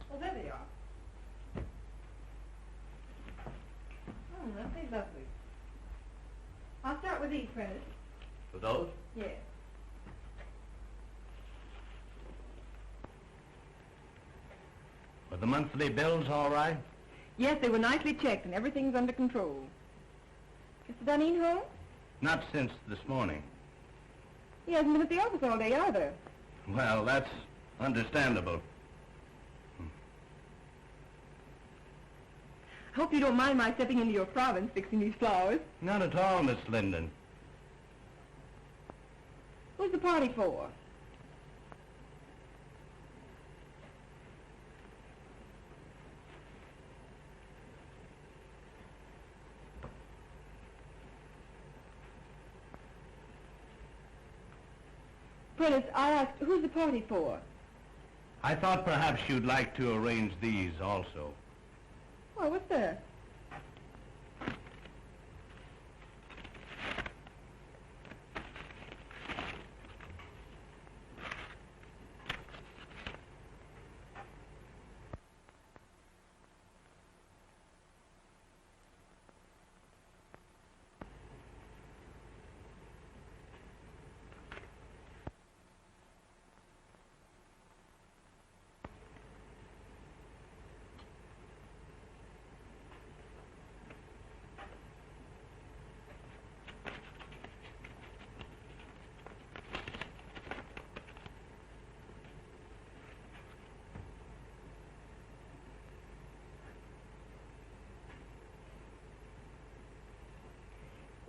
Well, there they are. lovely. I'll start with these, Prentice. For those? Yes. Were the monthly bills all right? Yes, they were nicely checked and everything's under control. Mr. Duneen home? Not since this morning. He hasn't been at the office all day either. Well, that's understandable. Hope you don't mind my stepping into your province fixing these flowers. Not at all, Miss Linden. Who's the party for? Prentice, I asked, who's the party for? I thought perhaps you'd like to arrange these also. Oh, what's that?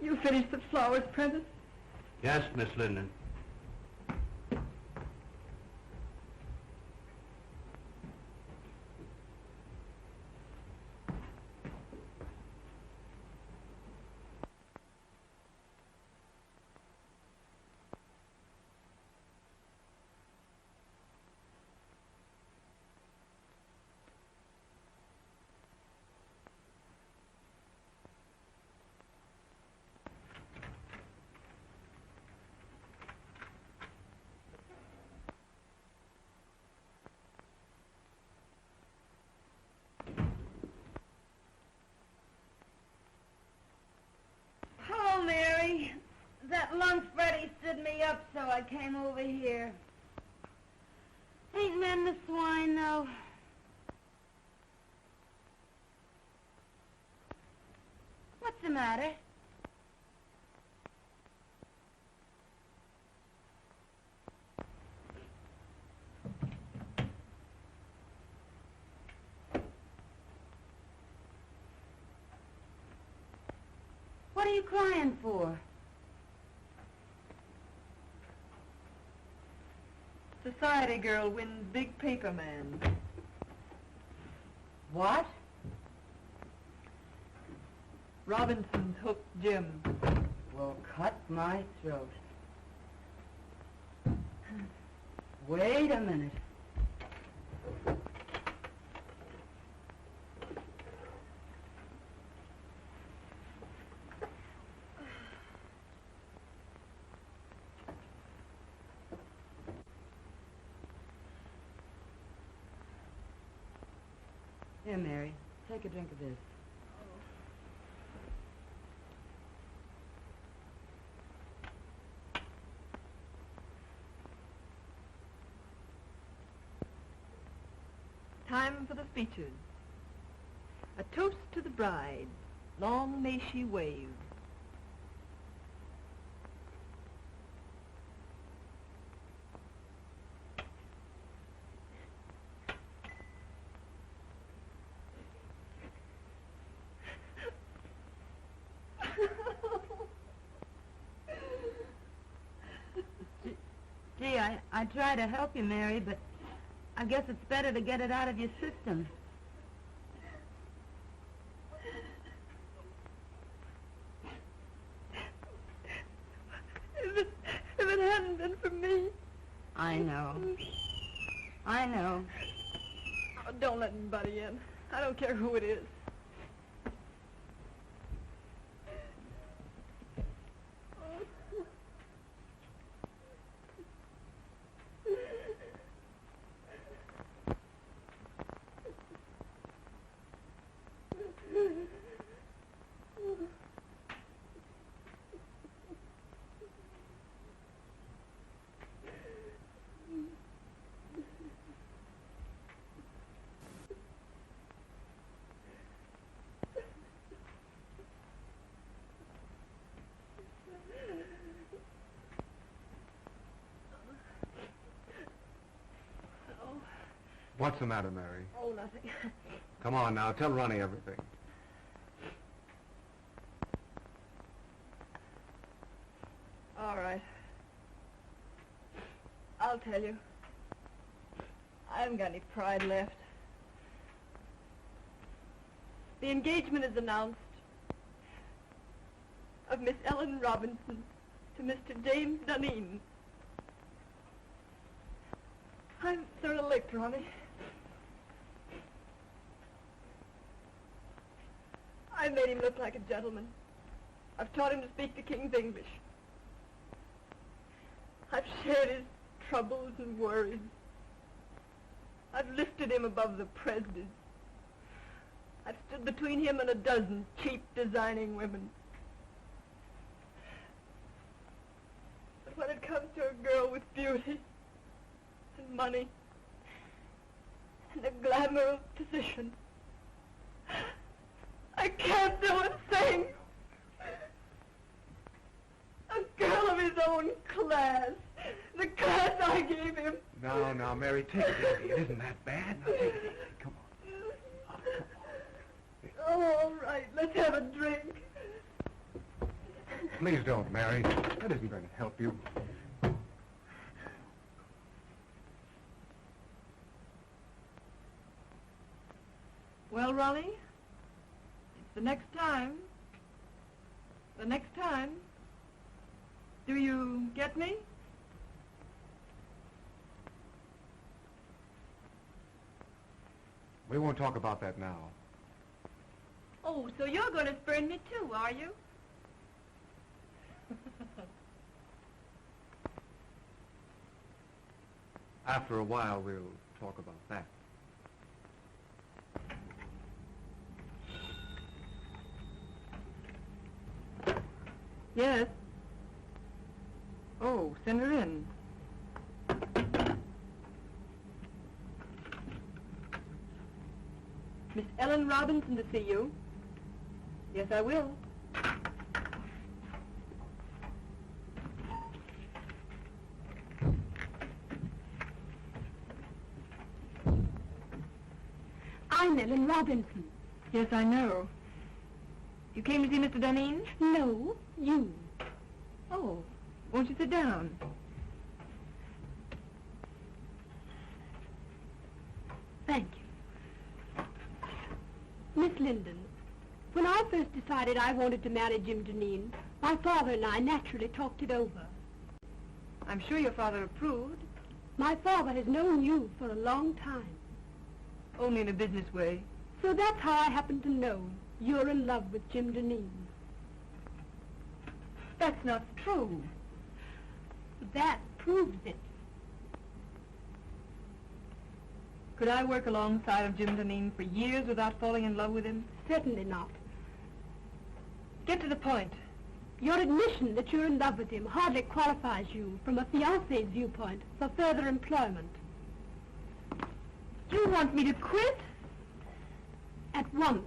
You finished the flowers, Prentice? Yes, Miss Linden. Hello, Mary. That lunch Freddie stood me up, so I came over here. Ain't men the swine, though. What's the matter? What are you crying for? Society girl wins big paper man. What? Robinson's hooked Jim. Well, cut my throat. Wait a minute. Here, Mary, take a drink of this. Time for the speeches. A toast to the bride. Long may she wave. Gee, I try to help you, Mary, but I guess it's better to get it out of your system. If it hadn't been for me... I know. I know. Oh, don't let anybody in. I don't care who it is. What's the matter, Mary? Oh, nothing. Come on now, tell Ronnie everything. All right. I'll tell you. I haven't got any pride left. The engagement is announced of Miss Ellen Robinson to Mr. James Duneen. I'm sort of licked, Ronnie. I made him look like a gentleman. I've taught him to speak the King's English. I've shared his troubles and worries. I've lifted him above the Presbys. I've stood between him and a dozen cheap designing women. But when it comes to a girl with beauty and money and the glamour of position, I can't do a thing. A girl of his own class. The class I gave him. Now, Mary, take it easy. It isn't that bad. Now, take it easy. Come on. Oh, come on. Oh, all right. Let's have a drink. Please don't, Mary. That isn't going to help you. Well, Ronnie, it's the next time. The next time. Do you get me? We won't talk about that now. Oh, so you're going to spurn me too, are you? After a while, we'll talk about that. Yes. Oh, send her in. Miss Ellen Robinson to see you. Yes, I will. I'm Ellen Robinson. Yes, I know. You came to see Mr. Duneen? No, you. Oh, won't you sit down? Thank you. Miss Linden, when I first decided I wanted to marry Jim Duneen, my father and I naturally talked it over. I'm sure your father approved. My father has known you for a long time. Only in a business way. So that's how I happen to know you're in love with Jim Duneen. That's not true. That proves it. Could I work alongside of Jim Duneen for years without falling in love with him? Certainly not. Get to the point. Your admission that you're in love with him hardly qualifies you, from a fiancé's viewpoint, for further employment. You want me to quit? At once.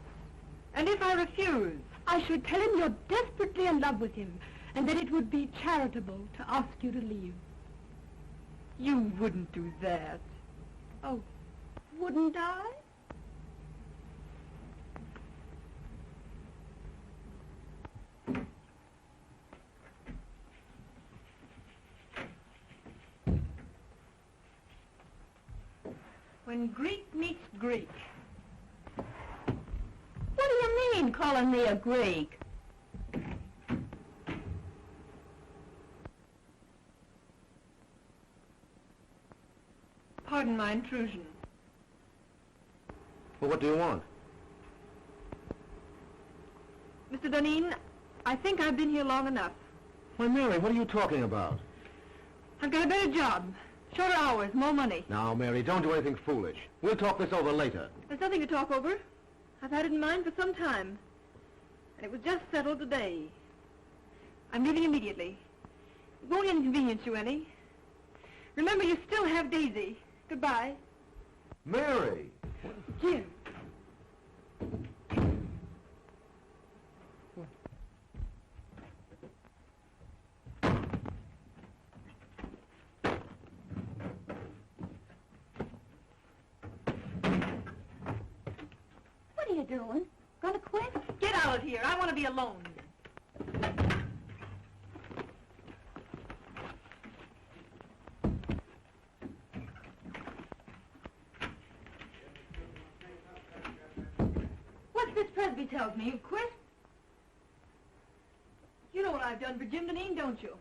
And if I refuse? I should tell him you're desperately in love with him, and that it would be charitable to ask you to leave. You wouldn't do that. Oh, wouldn't I? When Greek meets Greek. What do you mean, calling me a Greek? Pardon my intrusion. Well, what do you want? Mr. Duneen, I think I've been here long enough. Why, Mary, what are you talking about? I've got a better job. Shorter hours, more money. Now, Mary, don't do anything foolish. We'll talk this over later. There's nothing to talk over. I've had it in mind for some time. And it was just settled today. I'm leaving immediately. It won't inconvenience you any. Remember, you still have Daisy. Goodbye. Mary! Jim. doing? Gonna quit? Get out of here. I want to be alone. What's this Presby tells me? You've quit? You know what I've done for Jim Duneen, don't you?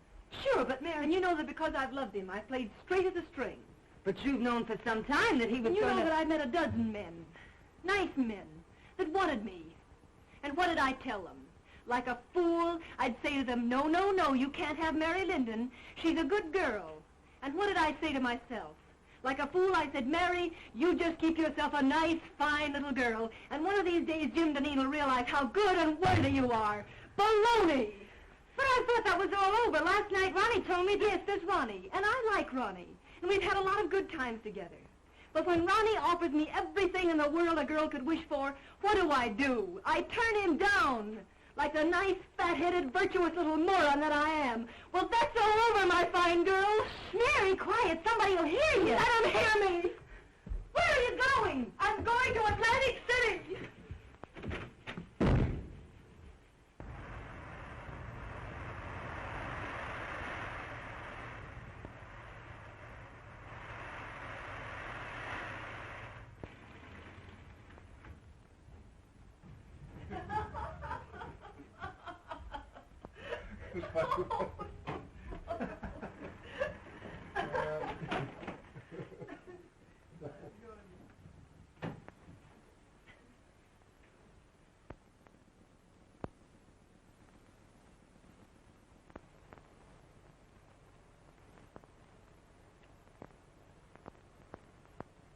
Sure, but Mary... And you know that because I've loved him, I played straight as a string. But you've known for some time that he was You know that I've met a dozen men, nice men, that wanted me. And what did I tell them? Like a fool, I'd say to them, no, no, no, you can't have Mary Linden. She's a good girl. And what did I say to myself? Like a fool, I said, Mary, you just keep yourself a nice, fine little girl, and one of these days Jim Duneen will realize how good and worthy you are. Baloney! But I thought that was all over. Last night, Ronnie told me, yes, there's Ronnie, and I like Ronnie, and we've had a lot of good times together. But when Ronnie offers me everything in the world a girl could wish for, what do? I turn him down, like the nice, fat-headed, virtuous little moron that I am. Well, that's all over, my fine girl. Mary, quiet. Somebody will hear you. Let him hear me. Where are you going? I'm going to Atlantic City.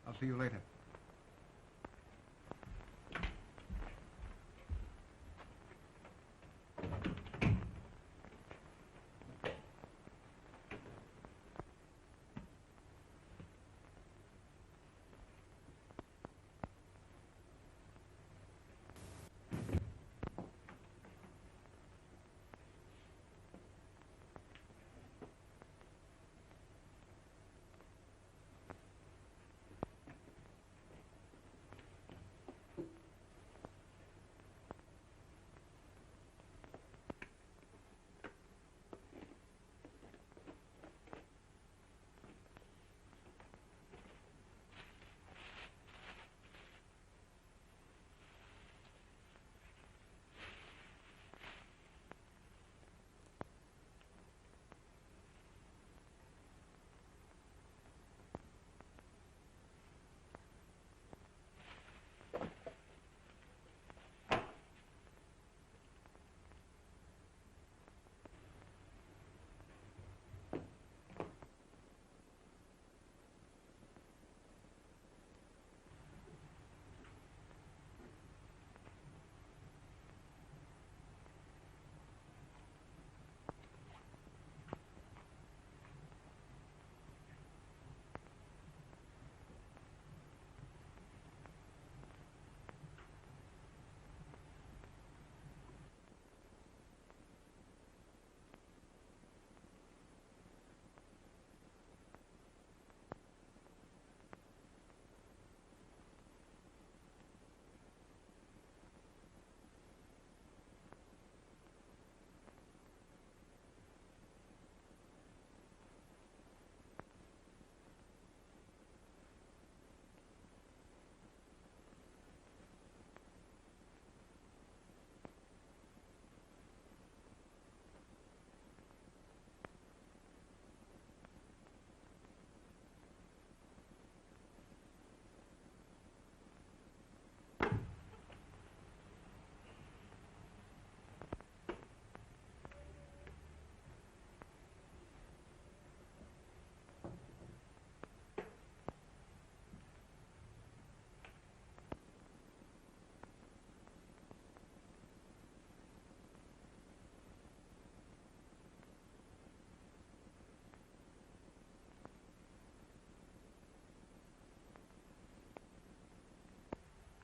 I'll see you later.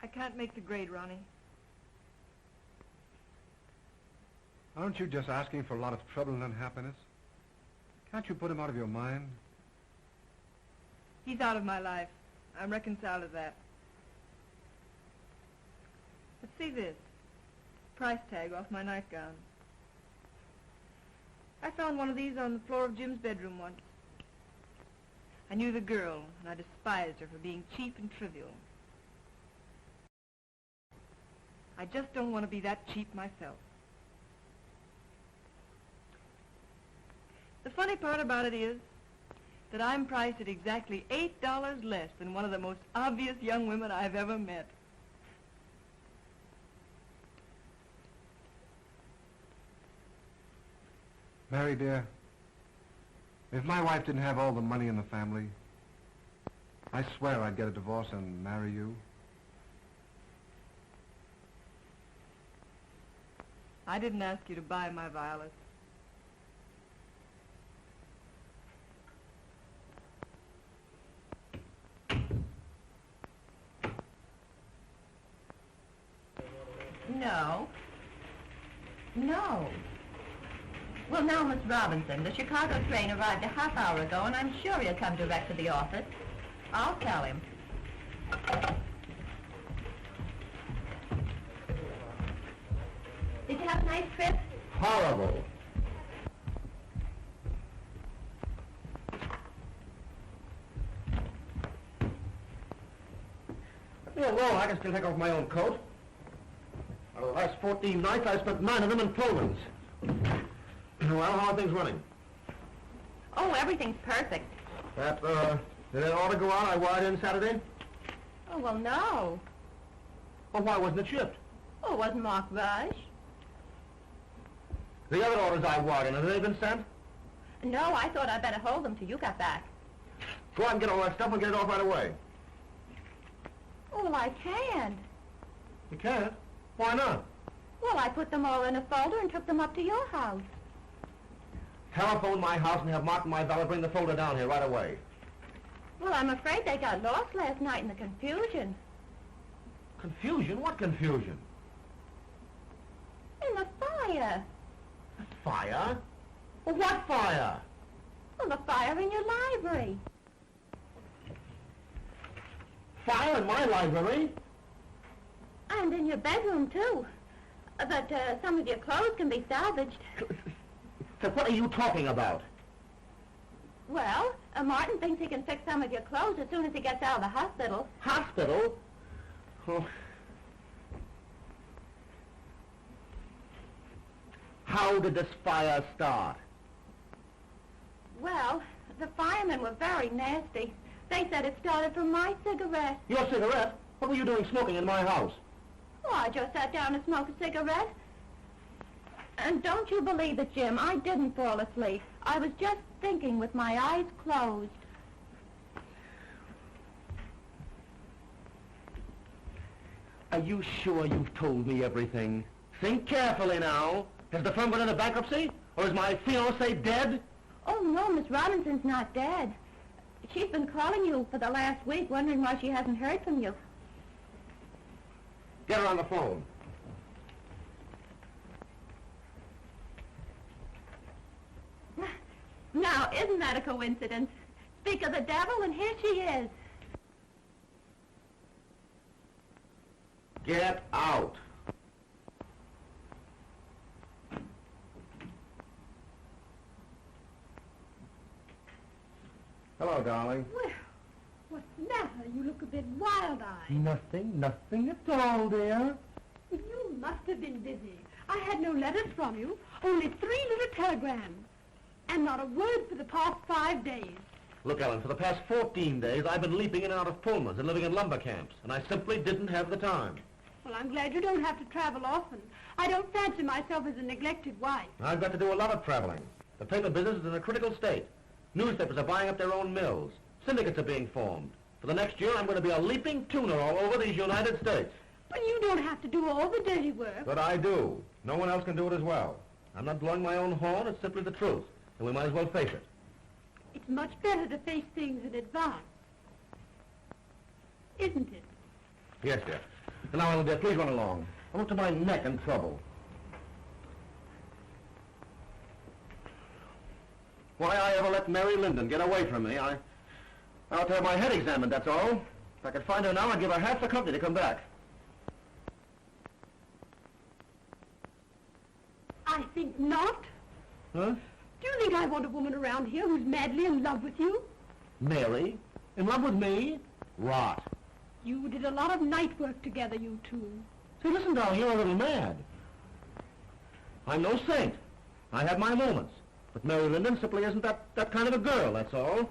I can't make the grade, Ronnie. Aren't you just asking for a lot of trouble and unhappiness? Can't you put him out of your mind? He's out of my life. I'm reconciled to that. Let's see this. Price tag off my nightgown. I found one of these on the floor of Jim's bedroom once. I knew the girl, and I despised her for being cheap and trivial. I just don't want to be that cheap myself. The funny part about it is that I'm priced at exactly $8 less than one of the most obvious young women I've ever met. Mary, dear, if my wife didn't have all the money in the family, I swear I'd get a divorce and marry you. I didn't ask you to buy my violets. No. No. Well, now, Miss Robinson, the Chicago train arrived a half hour ago, and I'm sure he'll come direct to the office. I'll tell him. Did you have a nice trip? Horrible. Let me alone. I can still take off my own coat. Out of the last 14 nights, I spent 9 of them in Pullmans. Well, how are things running? Oh, everything's perfect. Did that order go out I wired in Saturday? Oh, well, no. Well, why wasn't it shipped? Oh, it wasn't marked rush. The other orders I wired in, have they been sent? No, I thought I'd better hold them till you got back. Go out and get all that stuff and get it off right away. Oh, well, I can't. You can't? Why not? Well, I put them all in a folder and took them up to your house. Telephone my house and have Martin, my valet, bring the folder down here right away. Well, I'm afraid they got lost last night in the confusion. Confusion? What confusion? In the fire. The fire? Well, what fire? Well, the fire in your library. Fire in my library? And in your bedroom, too. But some of your clothes can be salvaged. So what are you talking about? Well, Martin thinks he can fix some of your clothes as soon as he gets out of the hospital. Hospital? Oh. How did this fire start? Well, the firemen were very nasty. They said it started from my cigarette. Your cigarette? What were you doing smoking in my house? Oh, I just sat down and smoked a cigarette. And don't you believe it, Jim, I didn't fall asleep. I was just thinking with my eyes closed. Are you sure you've told me everything? Think carefully now. Has the firm gone into bankruptcy? Or is my fiancée dead? Oh, no, Miss Robinson's not dead. She's been calling you for the last week, wondering why she hasn't heard from you. Get her on the phone. Now, isn't that a coincidence? Speak of the devil, and here she is. Get out. Hello, darling. Well, what's the matter? You look a bit wild-eyed. Nothing at all, dear. You must have been busy. I had no letters from you, only 3 little telegrams. And not a word for the past 5 days. Look, Ellen, for the past 14 days, I've been leaping in and out of Pullmans and living in lumber camps, and I simply didn't have the time. Well, I'm glad you don't have to travel often. I don't fancy myself as a neglected wife. I've got to do a lot of traveling. The paper business is in a critical state. Newspapers are buying up their own mills. Syndicates are being formed. For the next year, I'm going to be a leaping tuner all over these United States. But you don't have to do all the dirty work. But I do. No one else can do it as well. I'm not blowing my own horn. It's simply the truth. And we might as well face it. It's much better to face things in advance. Isn't it? Yes, dear. And now, Ellen, dear, please run along. I'm up to my neck in trouble. Why I ever let Mary Linden get away from me, I'll have to have my head examined, that's all. If I could find her now, I'd give her half the company to come back. I think not. Huh? Do you think I want a woman around here who's madly in love with you? Mary? In love with me? Rot. You did a lot of night work together, you two. Say, listen, darling, you're a little mad. I'm no saint. I have my moments. But Mary Linden simply isn't that kind of a girl, that's all.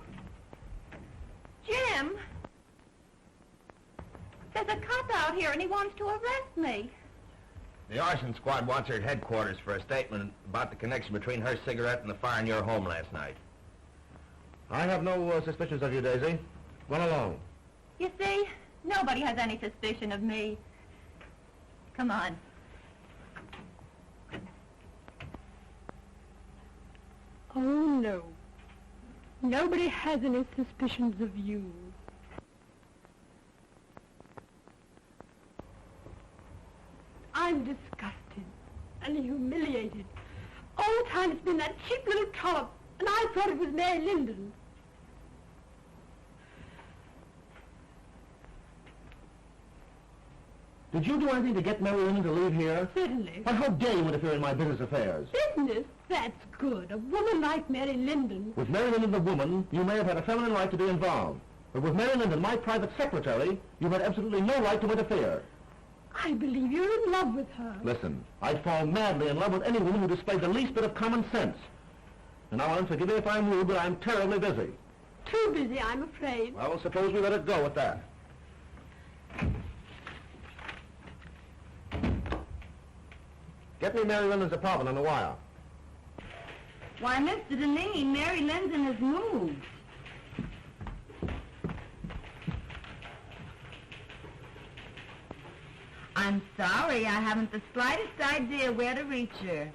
Jim! There's a cop out here and he wants to arrest me. The arson squad wants her at headquarters for a statement about the connection between her cigarette and the fire in your home last night. I have no suspicions of you, Daisy. Run along. You see, nobody has any suspicion of me. Come on. Oh, no. Nobody has any suspicions of you. I'm disgusted and humiliated. All the time it's been that cheap little trollop, and I thought it was Mary Linden. Did you do anything to get Mary Linden to leave here? Certainly. Why, how dare you interfere in my business affairs? Business? That's good. A woman like Mary Linden. With Mary Linden the woman, you may have had a feminine right to be involved. But with Mary Linden, my private secretary, you had absolutely no right to interfere. I believe you're in love with her. Listen, I'd fall madly in love with any woman who displayed the least bit of common sense. And now, Ellen, forgive me if I'm rude, but I'm terribly busy. Too busy, I'm afraid. Well, suppose we let it go at that. Get me Mary Linden's apartment on the wire. Why, Mr. Duneen, Mary Linden has moved. I'm sorry, I haven't the slightest idea where to reach her.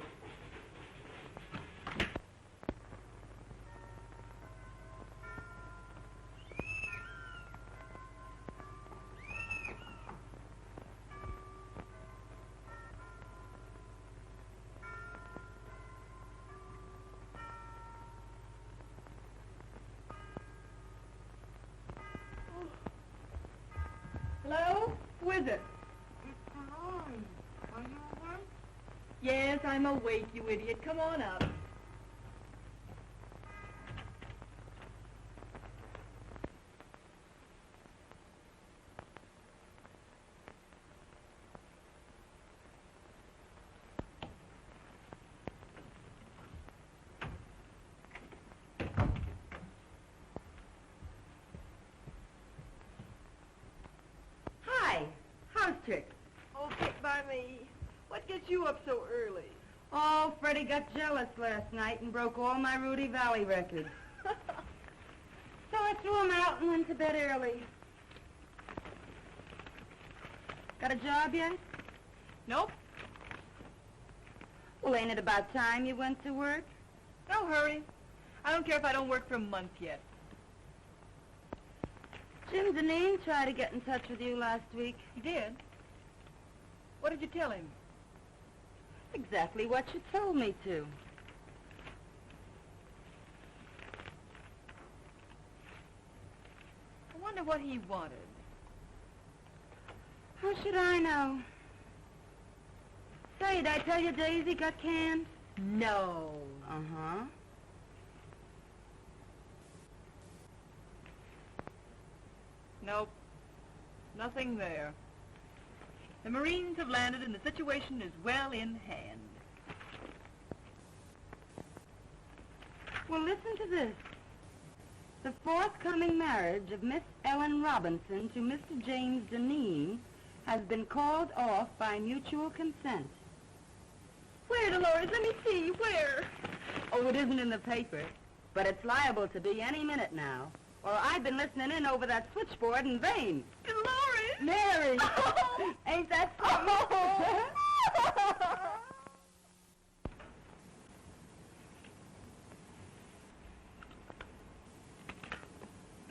Hello? Who is it? Are you awake? Yes, I'm awake, you idiot. Come on up. Hi, how's tricks? Oh, pick by me. What gets you up so early? Oh, Freddie got jealous last night and broke all my Rudy Valley records. So I threw him out and went to bed early. Got a job yet? Nope. Well, ain't it about time you went to work? No hurry. I don't care if I don't work for a month yet. Jim Duneen tried to get in touch with you last week. He did? What did you tell him? Exactly what you told me to. I wonder what he wanted. How should I know? Say, did I tell you Daisy got canned? No. Uh-huh. Nope. Nothing there. The Marines have landed and the situation is well in hand. Well, listen to this. The forthcoming marriage of Miss Ellen Robinson to Mr. James Duneen has been called off by mutual consent. Where, Delores? Let me see. Where? Oh, it isn't in the paper, but it's liable to be any minute now. Or I've been listening in over that switchboard in vain. Delores! Mary! Oh. Ain't that something?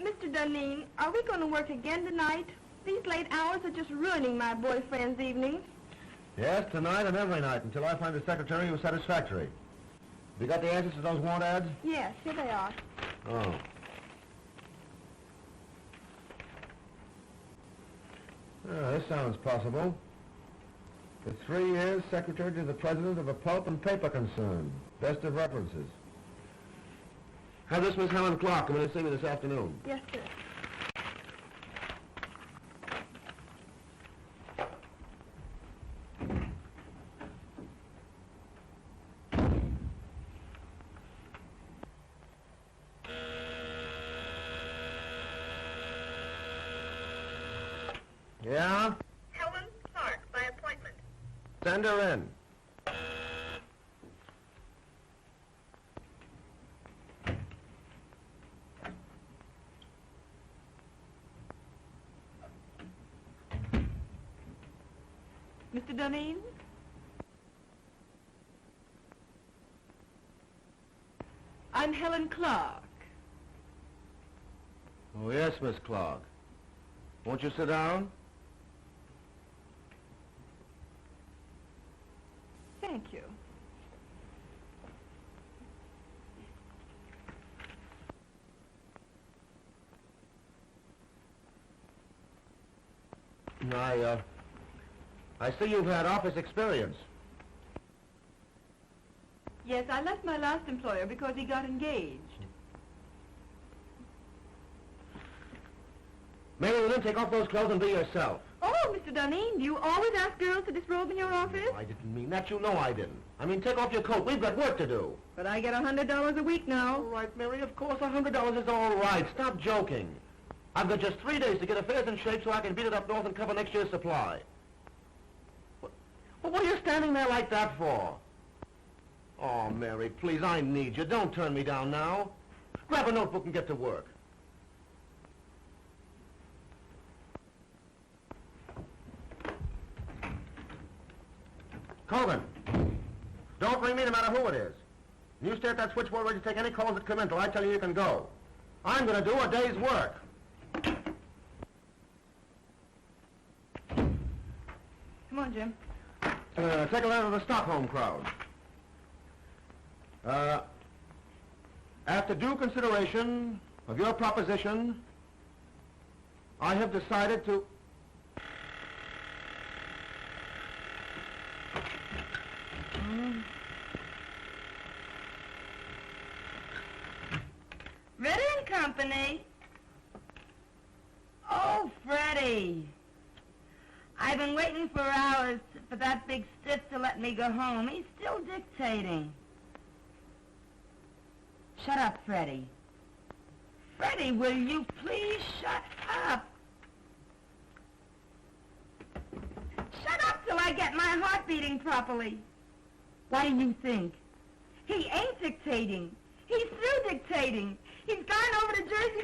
Mr. Duneen, are we going to work again tonight? These late hours are just ruining my boyfriend's evenings. Yes, tonight and every night, until I find a secretary who's satisfactory. Have you got the answers to those want ads? Yes, here they are. Oh. This sounds possible. For 3 years, secretary to the president of a pulp and paper concern. Best of references. Have this Miss Helen Clark come in and see me this afternoon. Yes, sir. Yeah? Helen Clark, by appointment. Send her in. Mr. Duneen? I'm Helen Clark. Oh, yes, Miss Clark. Won't you sit down? Thank you. I see you've had office experience. Yes, I left my last employer because he got engaged. Mary, then take off those clothes and be yourself. Oh, Mr. Duneen, do you always ask girls to disrobe in your office? I didn't mean that. You know I didn't. I mean, take off your coat. We've got work to do. But I get $100 a week now. All right, Mary, of course $100 is all right. Stop joking. I've got just 3 days to get affairs in shape so I can beat it up north and cover next year's supply. Well, what are you standing there like that for? Oh, Mary, please, I need you. Don't turn me down now. Grab a notebook and get to work. Kogan, don't ring me no matter who it is. You stay at that switchboard ready to take any calls that come in till I tell you you can go. I'm going to do a day's work. Come on, Jim. Take a letter to the Stockholm crowd. After due consideration of your proposition, I have decided to... Ritter and Company. Oh, Freddie. I've been waiting for hours for that big stiff to let me go home. He's still dictating. Shut up, Freddie. Freddie, will you please shut up? Shut up till I get my heart beating properly. What do you think? He ain't dictating. He's through dictating. He's gone over to Jersey